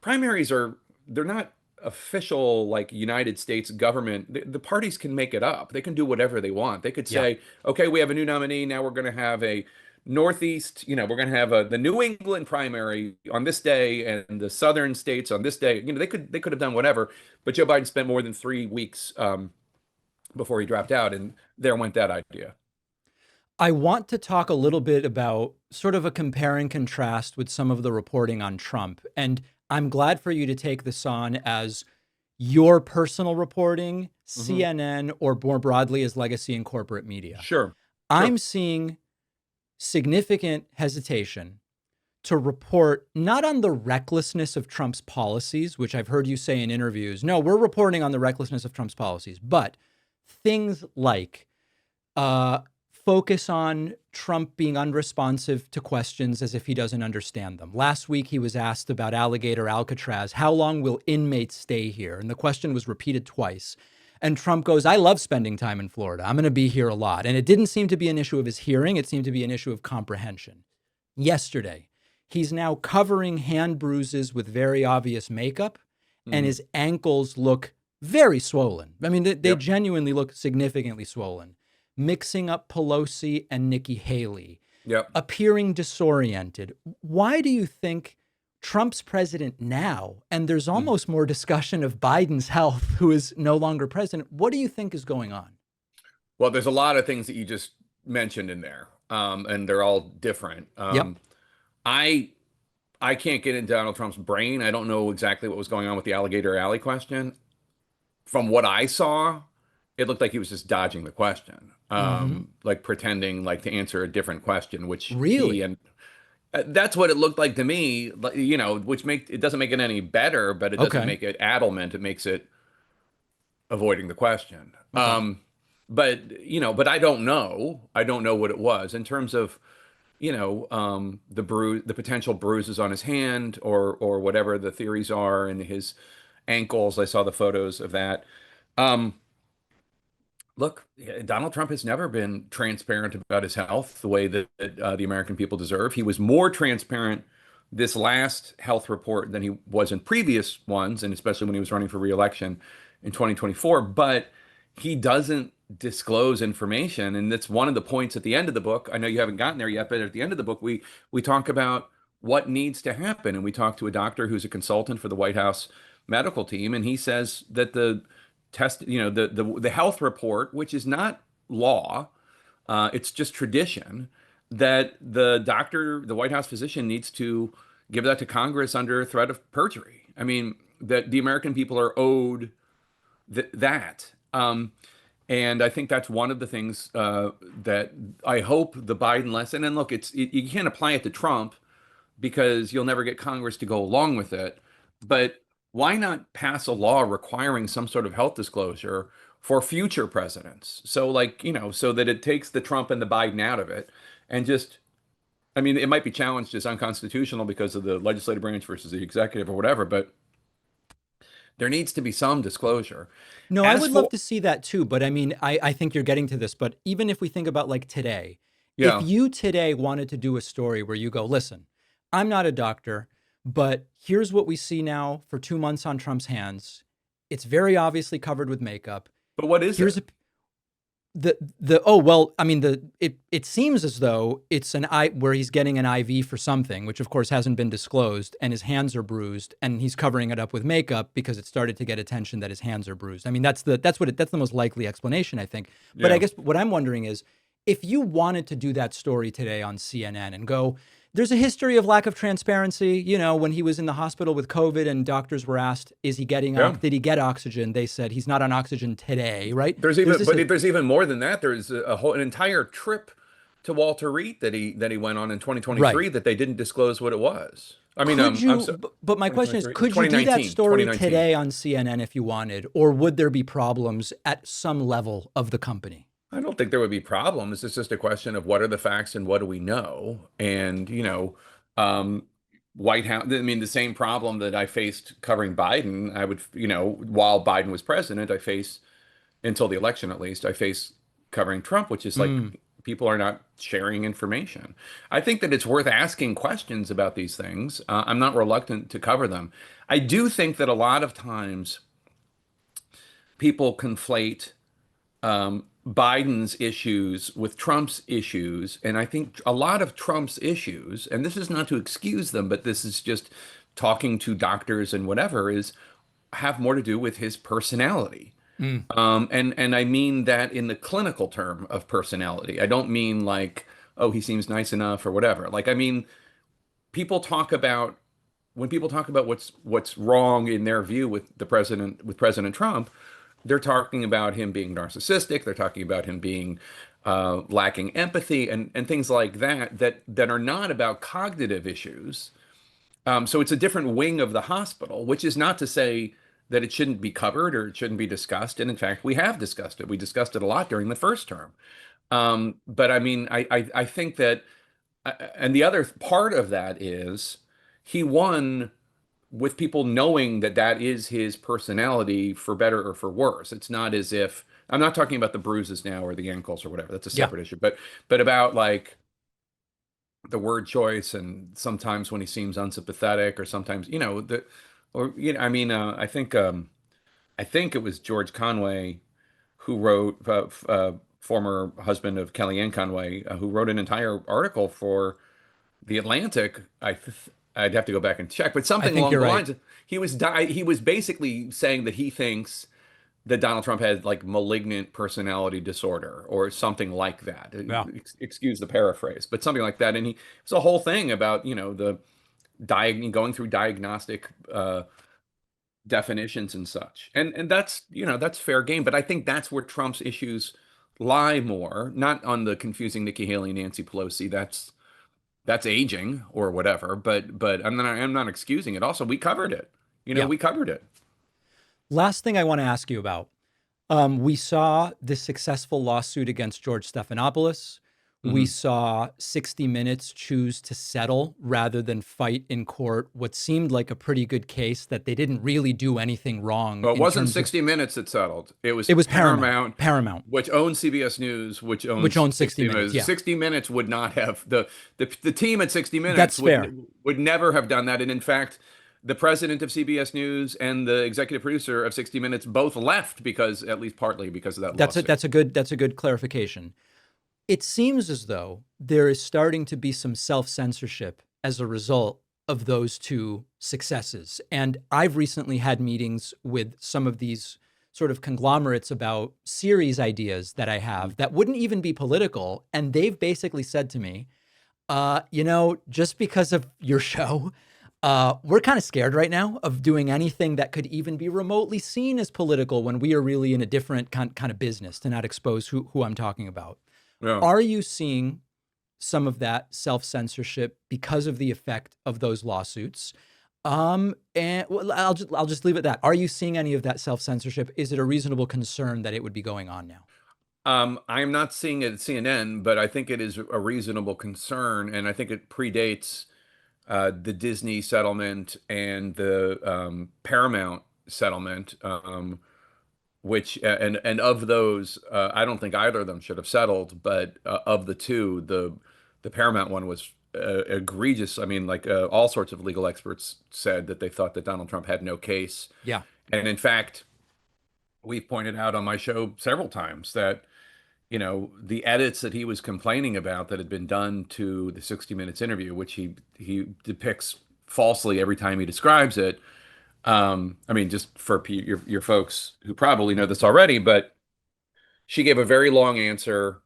primaries they're not official, like United States government. The parties can make it up. They can do whatever they want. They could say, okay, we have a new nominee. Now we're going to have a Northeast, we're going to have the New England primary on this day and the Southern states on this day. They could have done whatever, but Joe Biden spent more than 3 weeks before he dropped out, and there went that idea. I want to talk a little bit about sort of a compare and contrast with some of the reporting on Trump. And I'm glad for you to take this on as your personal reporting, CNN, or more broadly as legacy and corporate media. Sure. I'm seeing significant hesitation to report not on the recklessness of Trump's policies, which I've heard you say in interviews. No, we're reporting on the recklessness of Trump's policies, but things like focus on Trump being unresponsive to questions as if he doesn't understand them. Last week, he was asked about Alligator Alcatraz. How long will inmates stay here? And the question was repeated twice. And Trump goes, I love spending time in Florida. I'm going to be here a lot. And it didn't seem to be an issue of his hearing. It seemed to be an issue of comprehension. Yesterday, he's now covering hand bruises with very obvious makeup, and his ankles look very swollen. I mean, they genuinely look significantly swollen. Mixing up Pelosi and Nikki Haley, appearing disoriented. Why do you think Trump's president now, and there's almost more discussion of Biden's health, who is no longer president? What do you think is going on? Well, there's a lot of things that you just mentioned in there, and they're all different. I can't get into Donald Trump's brain. I don't know exactly what was going on with the Alligator Alley question. From what I saw, it looked like he was just dodging the question, like pretending like to answer a different question, which really, that's what it looked like to me. You know, which it doesn't make it any better, but it doesn't make it addlement. It makes it avoiding the question. But you know, but I don't know. I don't know what it was in terms of, you know, the potential bruises on his hand or whatever the theories are, and his ankles. I saw the photos of that. Look, Donald Trump has never been transparent about his health the way that the American people deserve. He was more transparent this last health report than he was in previous ones, and especially when he was running for re-election in 2024. But he doesn't disclose information, and that's one of the points at the end of the book. I know you haven't gotten there yet, but at the end of the book, we talk about what needs to happen, and we talk to a doctor who's a consultant for the White House medical team, and he says that the health report, which is not law, it's just tradition, that the White House physician needs to give that to Congress under threat of perjury. I mean, that the American people are owed that. And I think that's one of the things that I hope the Biden lesson, and look, you can't apply it to Trump because you'll never get Congress to go along with it, but why not pass a law requiring some sort of health disclosure for future presidents? So like, you know, so that it takes the Trump and the Biden out of it, and just, I mean, it might be challenged as unconstitutional because of the legislative branch versus the executive or whatever, but there needs to be some disclosure. No, I would love to see that too. But I mean, I think you're getting to this, but even if we think about like today, if you today wanted to do a story where you go, listen, I'm not a doctor, but here's what we see now for 2 months on Trump's hands. It's very obviously covered with makeup. But what is it? It seems as though it's where he's getting an IV for something, which of course hasn't been disclosed, and his hands are bruised, and he's covering it up with makeup because it started to get attention that his hands are bruised. I mean, that's the most likely explanation, I think. But I guess what I'm wondering is, if you wanted to do that story today on CNN and go, there's a history of lack of transparency. You know, when he was in the hospital with COVID and doctors were asked, is he getting, did he get oxygen? They said he's not on oxygen today, right? There's even more than that. There's an entire trip to Walter Reed that he went on in 2023 that they didn't disclose what it was. I mean, but my question is, could you do that story today on CNN if you wanted, or would there be problems at some level of the company? I don't think there would be problems. It's just a question of what are the facts and what do we know? And, you know, White House, I mean, the same problem that I faced covering Biden, I would, you know, while Biden was president, I faced, until the election at least, I faced covering Trump, which is like, people are not sharing information. I think that it's worth asking questions about these things. I'm not reluctant to cover them. I do think that a lot of times people conflate Biden's issues with Trump's issues. And I think a lot of Trump's issues, and this is not to excuse them, but this is just talking to doctors and whatever, have more to do with his personality. And I mean that in the clinical term of personality. I don't mean like, oh, he seems nice enough or whatever. Like, I mean, when people talk about what's wrong in their view with President Trump, they're talking about him being narcissistic. They're talking about him being lacking empathy and things like that are not about cognitive issues. So it's a different wing of the hospital, which is not to say that it shouldn't be covered or it shouldn't be discussed. And in fact, we have discussed it. We discussed it a lot during the first term. But I mean, I think that, and the other part of that is he won with people knowing that that is his personality, for better or for worse. It's not as if, I'm not talking about the bruises now or the ankles or whatever. That's a Yeah. separate issue. But about like the word choice, and sometimes when he seems unsympathetic, or sometimes, I mean, I think it was George Conway who wrote, former husband of Kellyanne Conway, who wrote an entire article for The Atlantic. I'd have to go back and check, but I something think along you're the right. lines. He was basically saying that he thinks that Donald Trump had like malignant personality disorder or something like that. Yeah. Excuse the paraphrase, but something like that. And it was a whole thing about, the going through diagnostic definitions and such. And that's, that's fair game. But I think that's where Trump's issues lie more, not on the confusing Nikki Haley, Nancy Pelosi. That's aging or whatever. But I'm not excusing it. Also, we covered it. Yeah. We covered it. Last thing I want to ask you about. We saw the successful lawsuit against George Stephanopoulos. We saw 60 Minutes choose to settle rather than fight in court what seemed like a pretty good case that they didn't really do anything wrong. Well, it in wasn't terms of- 60 Minutes that settled. It was Paramount. Paramount. which owns CBS News, which owns 60 Minutes. Yeah. 60 Minutes would not have the team at 60 Minutes. That's fair. Would never have done that. And in fact, the president of CBS News and the executive producer of 60 Minutes both left at least partly because of that lawsuit. That's a good clarification. It seems as though there is starting to be some self-censorship as a result of those two successes. And I've recently had meetings with some of these sort of conglomerates about series ideas that I have that wouldn't even be political. And they've basically said to me, just because of your show, we're kind of scared right now of doing anything that could even be remotely seen as political when we are really in a different kind of business, to not expose who I'm talking about. Yeah. Are you seeing some of that self-censorship because of the effect of those lawsuits? And I'll just leave it at that. Are you seeing any of that self-censorship? Is it a reasonable concern that it would be going on now? I'm not seeing it at CNN, but I think it is a reasonable concern, and I think it predates the Disney settlement and the Paramount settlement, which and of those, I don't think either of them should have settled. But of the two, the Paramount one was egregious. I mean, like all sorts of legal experts said that they thought that Donald Trump had no case. Yeah. And in fact, we've pointed out on my show several times that, the edits that he was complaining about that had been done to the 60 Minutes interview, which he depicts falsely every time he describes it. I mean, just for your folks who probably know this already, but she gave a very long answer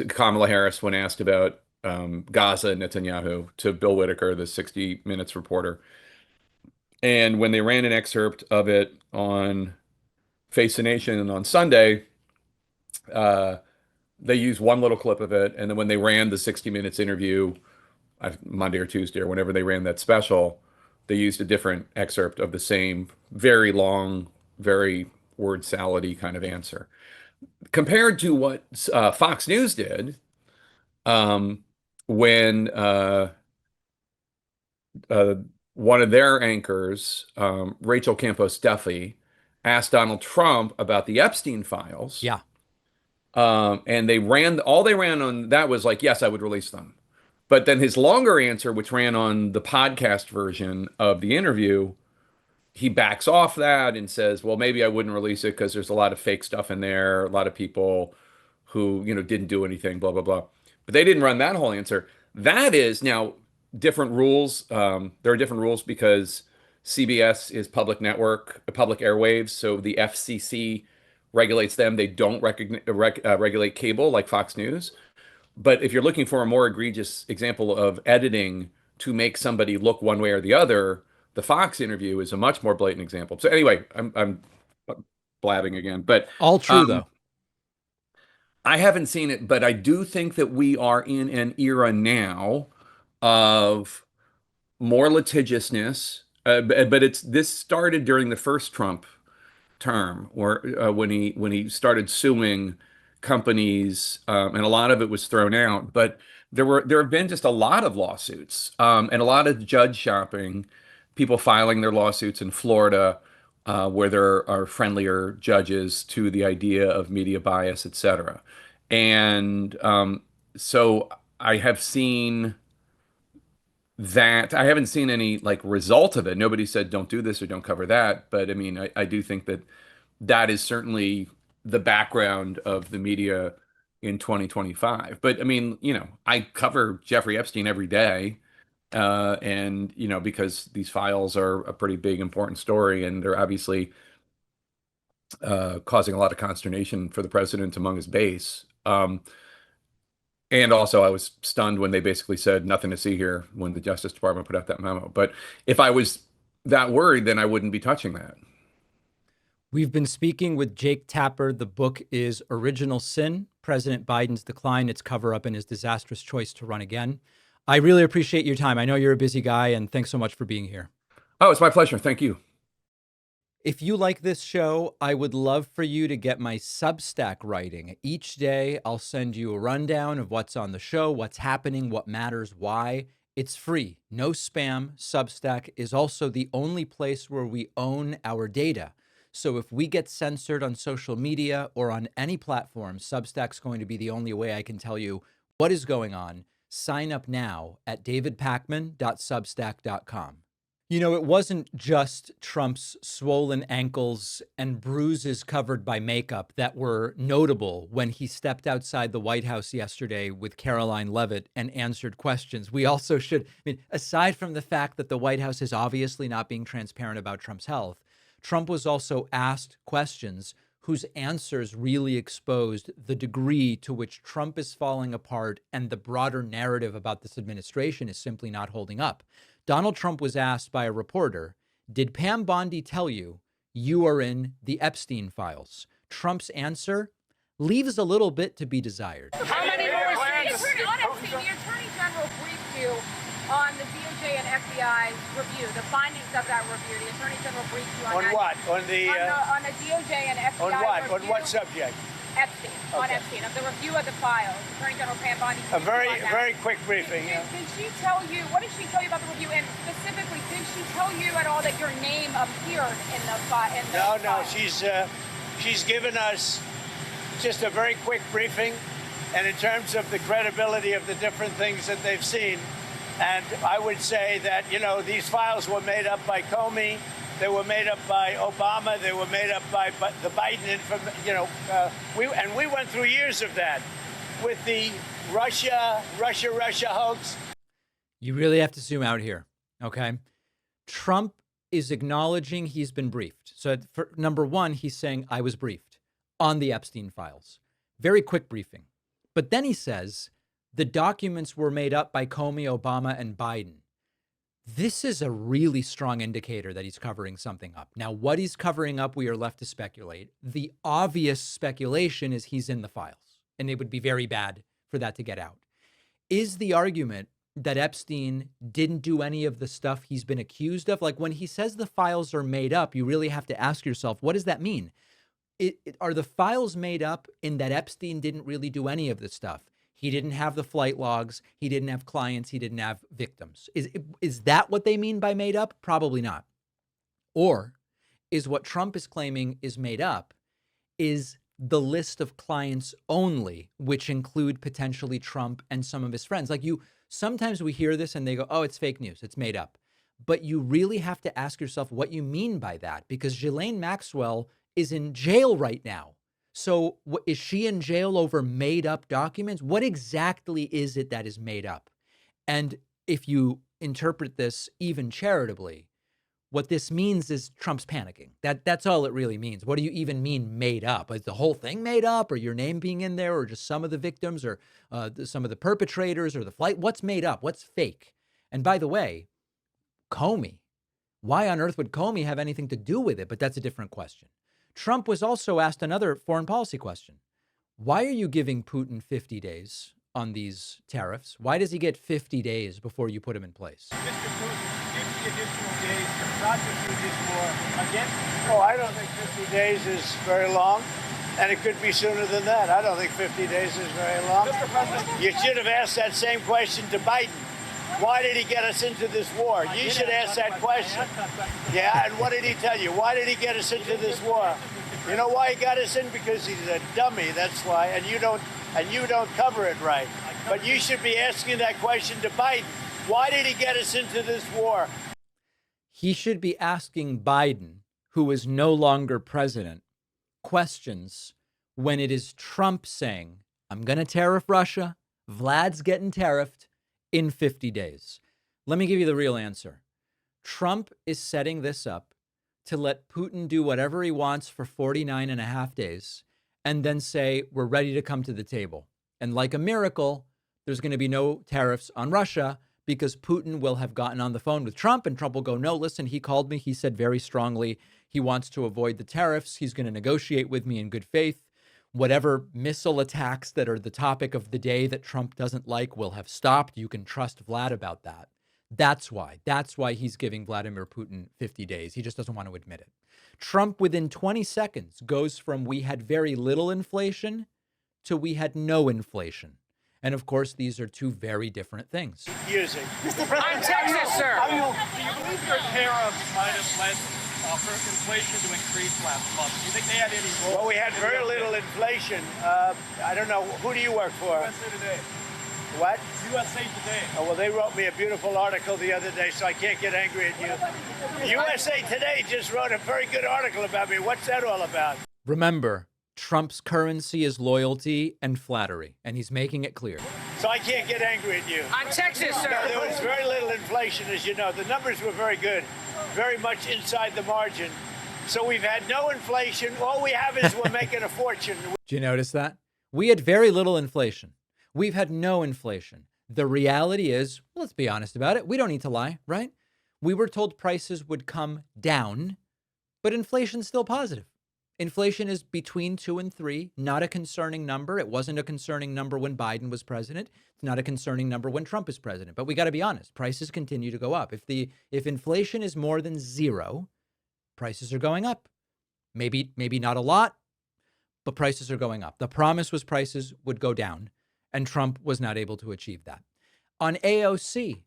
Kamala Harris when asked about Gaza and Netanyahu to Bill Whitaker, the 60 Minutes reporter. And when they ran an excerpt of it on Face the Nation and on Sunday, they used one little clip of it. And then when they ran the 60 Minutes interview, Monday or Tuesday or whenever they ran that special, they used a different excerpt of the same very long, very word salad-y kind of answer. Compared to what Fox News did when one of their anchors, Rachel Campos Duffy, asked Donald Trump about the Epstein files. Yeah. And they ran on that was like, yes, I would release them. But then his longer answer, which ran on the podcast version of the interview, he backs off that and says, well, maybe I wouldn't release it because there's a lot of fake stuff in there, a lot of people who, didn't do anything, blah, blah, blah. But they didn't run that whole answer. That is now different rules. There are different rules because CBS is public network, public airwaves. So the FCC regulates them. They don't regulate cable like Fox News. But if you're looking for a more egregious example of editing to make somebody look one way or the other, the Fox interview is a much more blatant example. So anyway, I'm blabbing again, but all true though. I haven't seen it, but I do think that we are in an era now of more litigiousness. But this started during the first Trump term, or when he started suing companies, and a lot of it was thrown out. But there have been just a lot of lawsuits, and a lot of judge shopping, people filing their lawsuits in Florida, where there are friendlier judges to the idea of media bias, et cetera. And so I have seen that. I haven't seen any like result of it. Nobody said don't do this or don't cover that. But I mean, I do think that that is certainly the background of the media in 2025. But I mean, I cover Jeffrey Epstein every day. And, because these files are a pretty big, important story, and they're obviously causing a lot of consternation for the president among his base. And also, I was stunned when they basically said nothing to see here when the Justice Department put out that memo. But if I was that worried, then I wouldn't be touching that. We've been speaking with Jake Tapper. The book is Original Sin, President Biden's Decline, Its Cover-Up, and His Disastrous Choice to Run Again. I really appreciate your time. I know you're a busy guy, and thanks so much for being here. Oh, it's my pleasure. Thank you. If you like this show, I would love for you to get my Substack writing. Each day, I'll send you a rundown of what's on the show, what's happening, what matters, why. It's free, no spam. Substack is also the only place where we own our data. So if we get censored on social media or on any platform, Substack's going to be the only way I can tell you what is going on. Sign up now at davidpakman.substack.com. It wasn't just Trump's swollen ankles and bruises covered by makeup that were notable when he stepped outside the White House yesterday with Caroline Leavitt and answered questions. We also should, aside from the fact that the White House is obviously not being transparent about Trump's health, Trump was also asked questions whose answers really exposed the degree to which Trump is falling apart and the broader narrative about this administration is simply not holding up. Donald Trump was asked by a reporter, did Pam Bondi tell you you are in the Epstein files? Trump's answer leaves a little bit to be desired. How many more states? On Epstein, the Attorney General briefed you on the DOJ and FBI review, the findings of that review. The Attorney General briefed you on that. On what? On the DOJ and FBI on what? review. On what subject? Epstein. Okay. On Epstein, of the review of the files. Attorney General Pam Bondi. A very quick briefing. Did she tell you, what did she tell you about the review? And specifically, did she tell you at all that your name appeared in the file? No, she's given us just a very quick briefing, and in terms of the credibility of the different things that they've seen. And I would say that, these files were made up by Comey, they were made up by Obama, they were made up by the Biden, we went through years of that with the Russia hoax. You really have to zoom out here, okay? Trump is acknowledging he's been briefed. So for number one, he's saying, I was briefed on the Epstein files. Very quick briefing. But then he says, the documents were made up by Comey, Obama, and Biden. This is a really strong indicator that he's covering something up. Now, what he's covering up, we are left to speculate. The obvious speculation is he's in the files, and it would be very bad for that to get out. Is the argument that Epstein didn't do any of the stuff he's been accused of? Like when he says the files are made up, you really have to ask yourself, what does that mean? Are the files made up in that Epstein didn't really do any of the stuff? He didn't have the flight logs. He didn't have clients. He didn't have victims. Is that what they mean by made up? Probably not. Or is what Trump is claiming is made up is the list of clients only, which include potentially Trump and some of his friends. Sometimes we hear this and they go, oh, it's fake news. It's made up. But you really have to ask yourself what you mean by that, because Ghislaine Maxwell is in jail right now. So is she in jail over made up documents? What exactly is it that is made up? And if you interpret this even charitably, what this means is Trump's panicking. That's all it really means. What do you even mean made up? Is the whole thing made up, or your name being in there, or just some of the victims, or some of the perpetrators, or the flight? What's made up? What's fake? And by the way, Comey. Why on earth would Comey have anything to do with it? But that's a different question. Trump was also asked another foreign policy question. Why are you giving Putin 50 days on these tariffs? Why does he get 50 days before you put him in place? Mr. Putin, 50 additional days to prosecute this war against. Oh, I don't think 50 days is very long. And it could be sooner than that. I don't think 50 days is very long. Mr. President. You should have asked that same question to Biden. Why did he get us into this war? You should ask that question. Yeah, and what did he tell you? Why did he get us into this war? You know why he got us in? Because he's a dummy, that's why, and you don't cover it right. But you should be asking that question to Biden. Why did he get us into this war? He should be asking Biden, who is no longer president, questions when it is Trump saying, I'm going to tariff Russia, Vlad's getting tariffed in 50 days. Let me give you the real answer. Trump is setting this up to let Putin do whatever he wants for 49 and a half days and then say, we're ready to come to the table. And like a miracle, there's going to be no tariffs on Russia because Putin will have gotten on the phone with Trump and Trump will go, no, listen, he called me. He said very strongly he wants to avoid the tariffs. He's going to negotiate with me in good faith. Whatever missile attacks that are the topic of the day that Trump doesn't like will have stopped. You can trust Vlad about that. That's why he's giving Vladimir Putin 50 days. He just doesn't want to admit it. Trump, within 20 seconds, goes from we had very little inflation to we had no inflation. And of course, these are two very different things. Using. Mr. President, I'm Texas, sir. Do you believe your tariffs might have led for inflation to increase last month? Do you think they had any role? Well, we had very little inflation. I don't know. Who do you work for? USA Today. What? USA Today. Oh, well, they wrote me a beautiful article the other day, so I can't get angry at you. USA Today just wrote a very good article about me. What's that all about? Remember, Trump's currency is loyalty and flattery, and he's making it clear. So I can't get angry at you. I'm Texas, sir. No, there was very little inflation, as you know. The numbers were very good, very much inside the margin. So we've had no inflation. All we have is we're making a fortune. Do you notice that? We had very little inflation. We've had no inflation. The reality is, well, let's be honest about it. We don't need to lie, right? We were told prices would come down, but inflation's still positive. Inflation is between 2 and 3, not a concerning number. It wasn't a concerning number when Biden was president. It's not a concerning number when Trump is president. But we got to be honest. Prices continue to go up. If inflation is more than 0, prices are going up. Maybe not a lot, but prices are going up. The promise was prices would go down, and Trump was not able to achieve that. On AOC,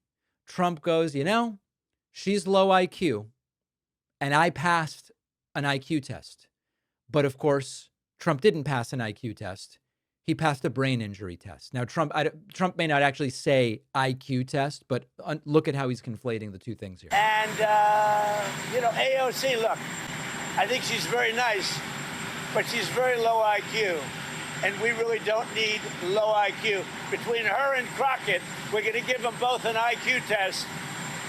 Trump goes, she's low IQ, and I passed an IQ test. But of course, Trump didn't pass an IQ test. He passed a brain injury test. Now, Trump may not actually say IQ test, but look at how he's conflating the two things here. And, AOC, look, I think she's very nice, but she's very low IQ. And we really don't need low IQ. Between her and Crockett, we're going to give them both an IQ test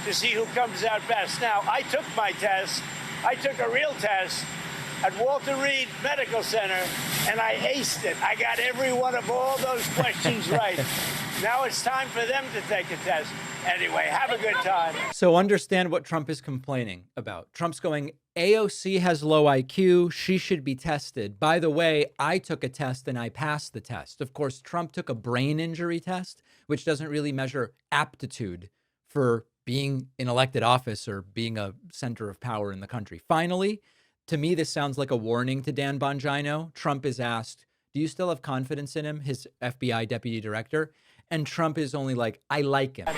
to see who comes out best. Now, I took my test. I took a real test at Walter Reed Medical Center, and I aced it. I got every one of all those questions right. Now it's time for them to take a test. Anyway, have a good time. So understand what Trump is complaining about. Trump's going, AOC has low IQ. She should be tested. By the way, I took a test and I passed the test. Of course, Trump took a brain injury test, which doesn't really measure aptitude for being in elected office or being a center of power in the country. Finally, to me, this sounds like a warning to Dan Bongino. Trump is asked, do you still have confidence in him, his FBI deputy director? And Trump is only like, I like him. I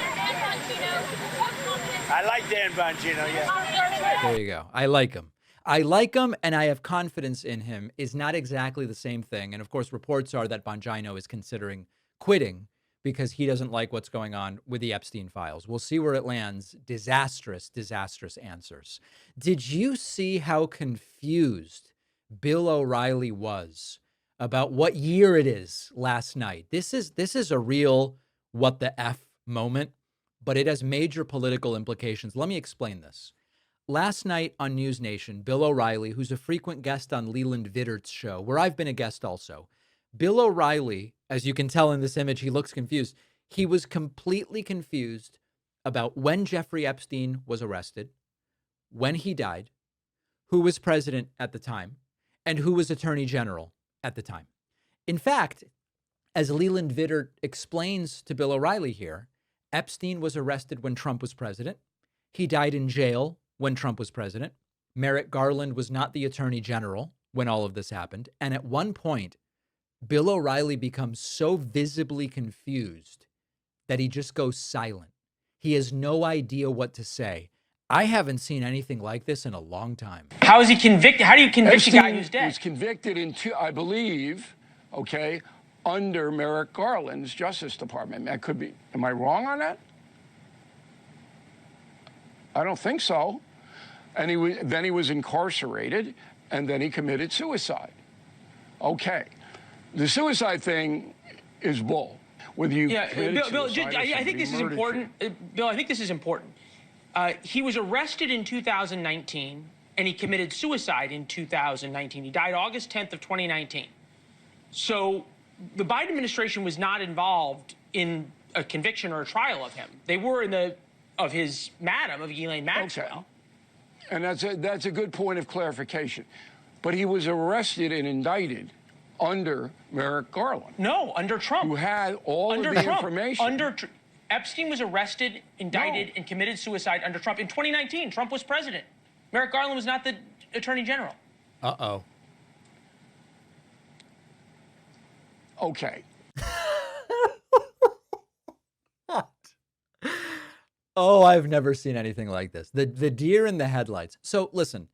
like Dan Bongino, yeah. There you go. I like him. I like him and I have confidence in him is not exactly the same thing. And of course, reports are that Bongino is considering quitting because he doesn't like what's going on with the Epstein files. We'll see where it lands. Disastrous answers. Did you see how confused Bill O'Reilly was about what year it is last night? This is a real what the F moment, but it has major political implications. Let me explain this. Last night on News Nation, Bill O'Reilly, who's a frequent guest on Leland Vittert's show, where I've been a guest also, Bill O'Reilly, as you can tell in this image, he looks confused. He was completely confused about when Jeffrey Epstein was arrested, when he died, who was president at the time, and who was attorney general at the time. In fact, as Leland Vittert explains to Bill O'Reilly here, Epstein was arrested when Trump was president. He died in jail when Trump was president. Merrick Garland was not the attorney general when all of this happened. And at one point, Bill O'Reilly becomes so visibly confused that he just goes silent. He has no idea what to say. I haven't seen anything like this in a long time. How is he convicted? How do you convict a guy who's dead? He was convicted in I believe, under Merrick Garland's Justice Department. That could be. Am I wrong on that? I don't think so. And then he was incarcerated, and then he committed suicide. Okay. The suicide thing is bull. Whether you Bill, I think this is important. Bill, I think this is important. He was arrested in 2019, and he committed suicide in 2019. He died August 10th of 2019. So the Biden administration was not involved in a conviction or a trial of him. They were of Ghislaine Maxwell. Okay. And that's a good point of clarification. But he was arrested and indicted under Merrick Garland. No, under Trump. Who had all of the information. Epstein was arrested, indicted, and committed suicide under Trump in 2019. Trump was president. Merrick Garland was not the attorney general. Uh-oh. Okay. Oh, I've never seen anything like this. The deer in the headlights. So listen,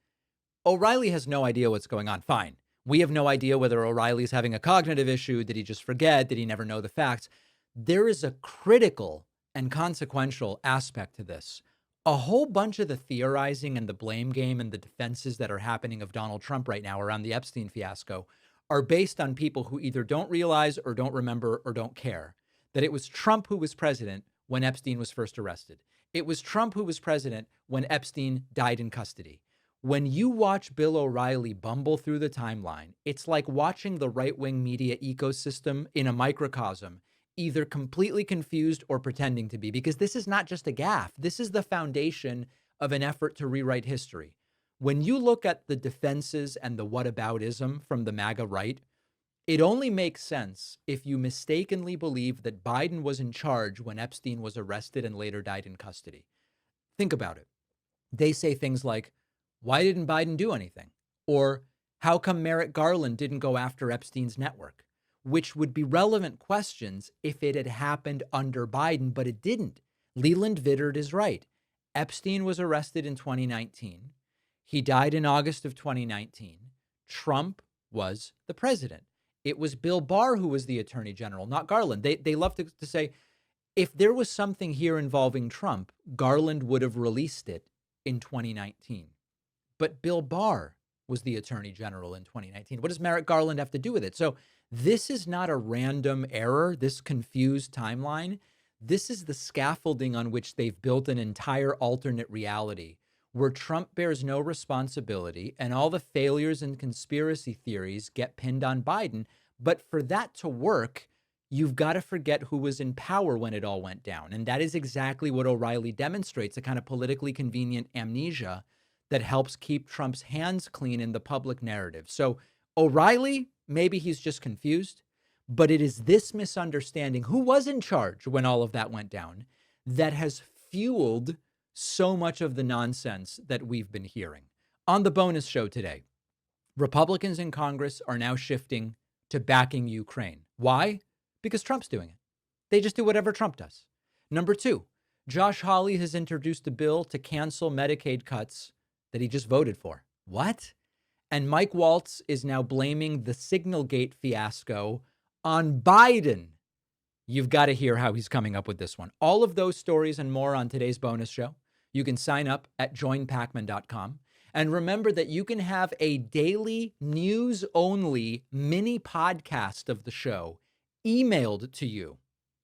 O'Reilly has no idea what's going on. Fine. We have no idea whether O'Reilly's having a cognitive issue. Did he just forget? Did he never know the facts? There is a critical and consequential aspect to this. A whole bunch of the theorizing and the blame game and the defenses that are happening of Donald Trump right now around the Epstein fiasco are based on people who either don't realize or don't remember or don't care that it was Trump who was president when Epstein was first arrested. It was Trump who was president when Epstein died in custody. When you watch Bill O'Reilly bumble through the timeline, it's like watching the right-wing media ecosystem in a microcosm, either completely confused or pretending to be, because this is not just a gaffe. This is the foundation of an effort to rewrite history. When you look at the defenses and the whataboutism from the MAGA right, it only makes sense if you mistakenly believe that Biden was in charge when Epstein was arrested and later died in custody. Think about it. They say things like, why didn't Biden do anything? Or how come Merrick Garland didn't go after Epstein's network? Which would be relevant questions if it had happened under Biden, but it didn't. Leland Vittert is right. Epstein was arrested in 2019. He died in August of 2019. Trump was the president. It was Bill Barr who was the attorney general, not Garland. They love to say, if there was something here involving Trump, Garland would have released it in 2019. But Bill Barr was the attorney general in 2019. What does Merrick Garland have to do with it? So this is not a random error, this confused timeline. This is the scaffolding on which they've built an entire alternate reality where Trump bears no responsibility and all the failures and conspiracy theories get pinned on Biden. But for that to work, you've got to forget who was in power when it all went down. And that is exactly what O'Reilly demonstrates, a kind of politically convenient amnesia that helps keep Trump's hands clean in the public narrative. So O'Reilly, maybe he's just confused, but it is this misunderstanding, who was in charge when all of that went down, that has fueled so much of the nonsense that we've been hearing. On the bonus show today, Republicans in Congress are now shifting to backing Ukraine. Why? Because Trump's doing it. They just do whatever Trump does. Number two, Josh Hawley has introduced a bill to cancel Medicaid cuts that he just voted for. What? And Mike Waltz is now blaming the Signalgate fiasco on Biden. You've got to hear how he's coming up with this one. All of those stories and more on today's bonus show. You can sign up at joinpacman.com. And remember that you can have a daily news-only mini podcast of the show emailed to you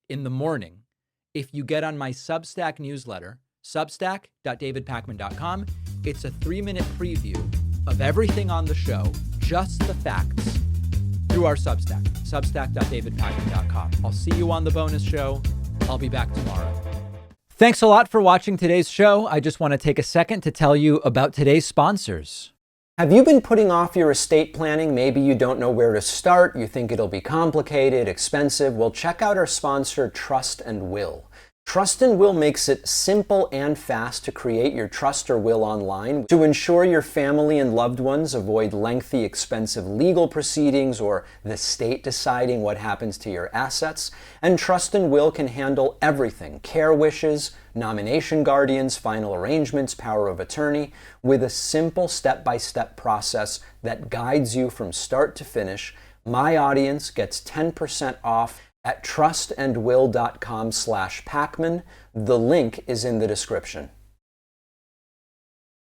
in the morning if you get on my Substack newsletter, substack.davidpacman.com. It's a 3-minute preview of everything on the show, just the facts, through our Substack, substack.davidpacman.com. I'll see you on the bonus show. I'll be back tomorrow. Thanks a lot for watching today's show. I just want to take a second to tell you about today's sponsors. Have you been putting off your estate planning? Maybe you don't know where to start. You think it'll be complicated, expensive. Well, check out our sponsor, Trust and Will. Trust and Will makes it simple and fast to create your trust or will online to ensure your family and loved ones avoid lengthy, expensive legal proceedings or the state deciding what happens to your assets. And Trust and Will can handle everything: care wishes, nomination guardians, final arrangements, power of attorney, with a simple step-by-step process that guides you from start to finish. My audience gets 10% off at trustandwill.com/Pacman. The link is in the description.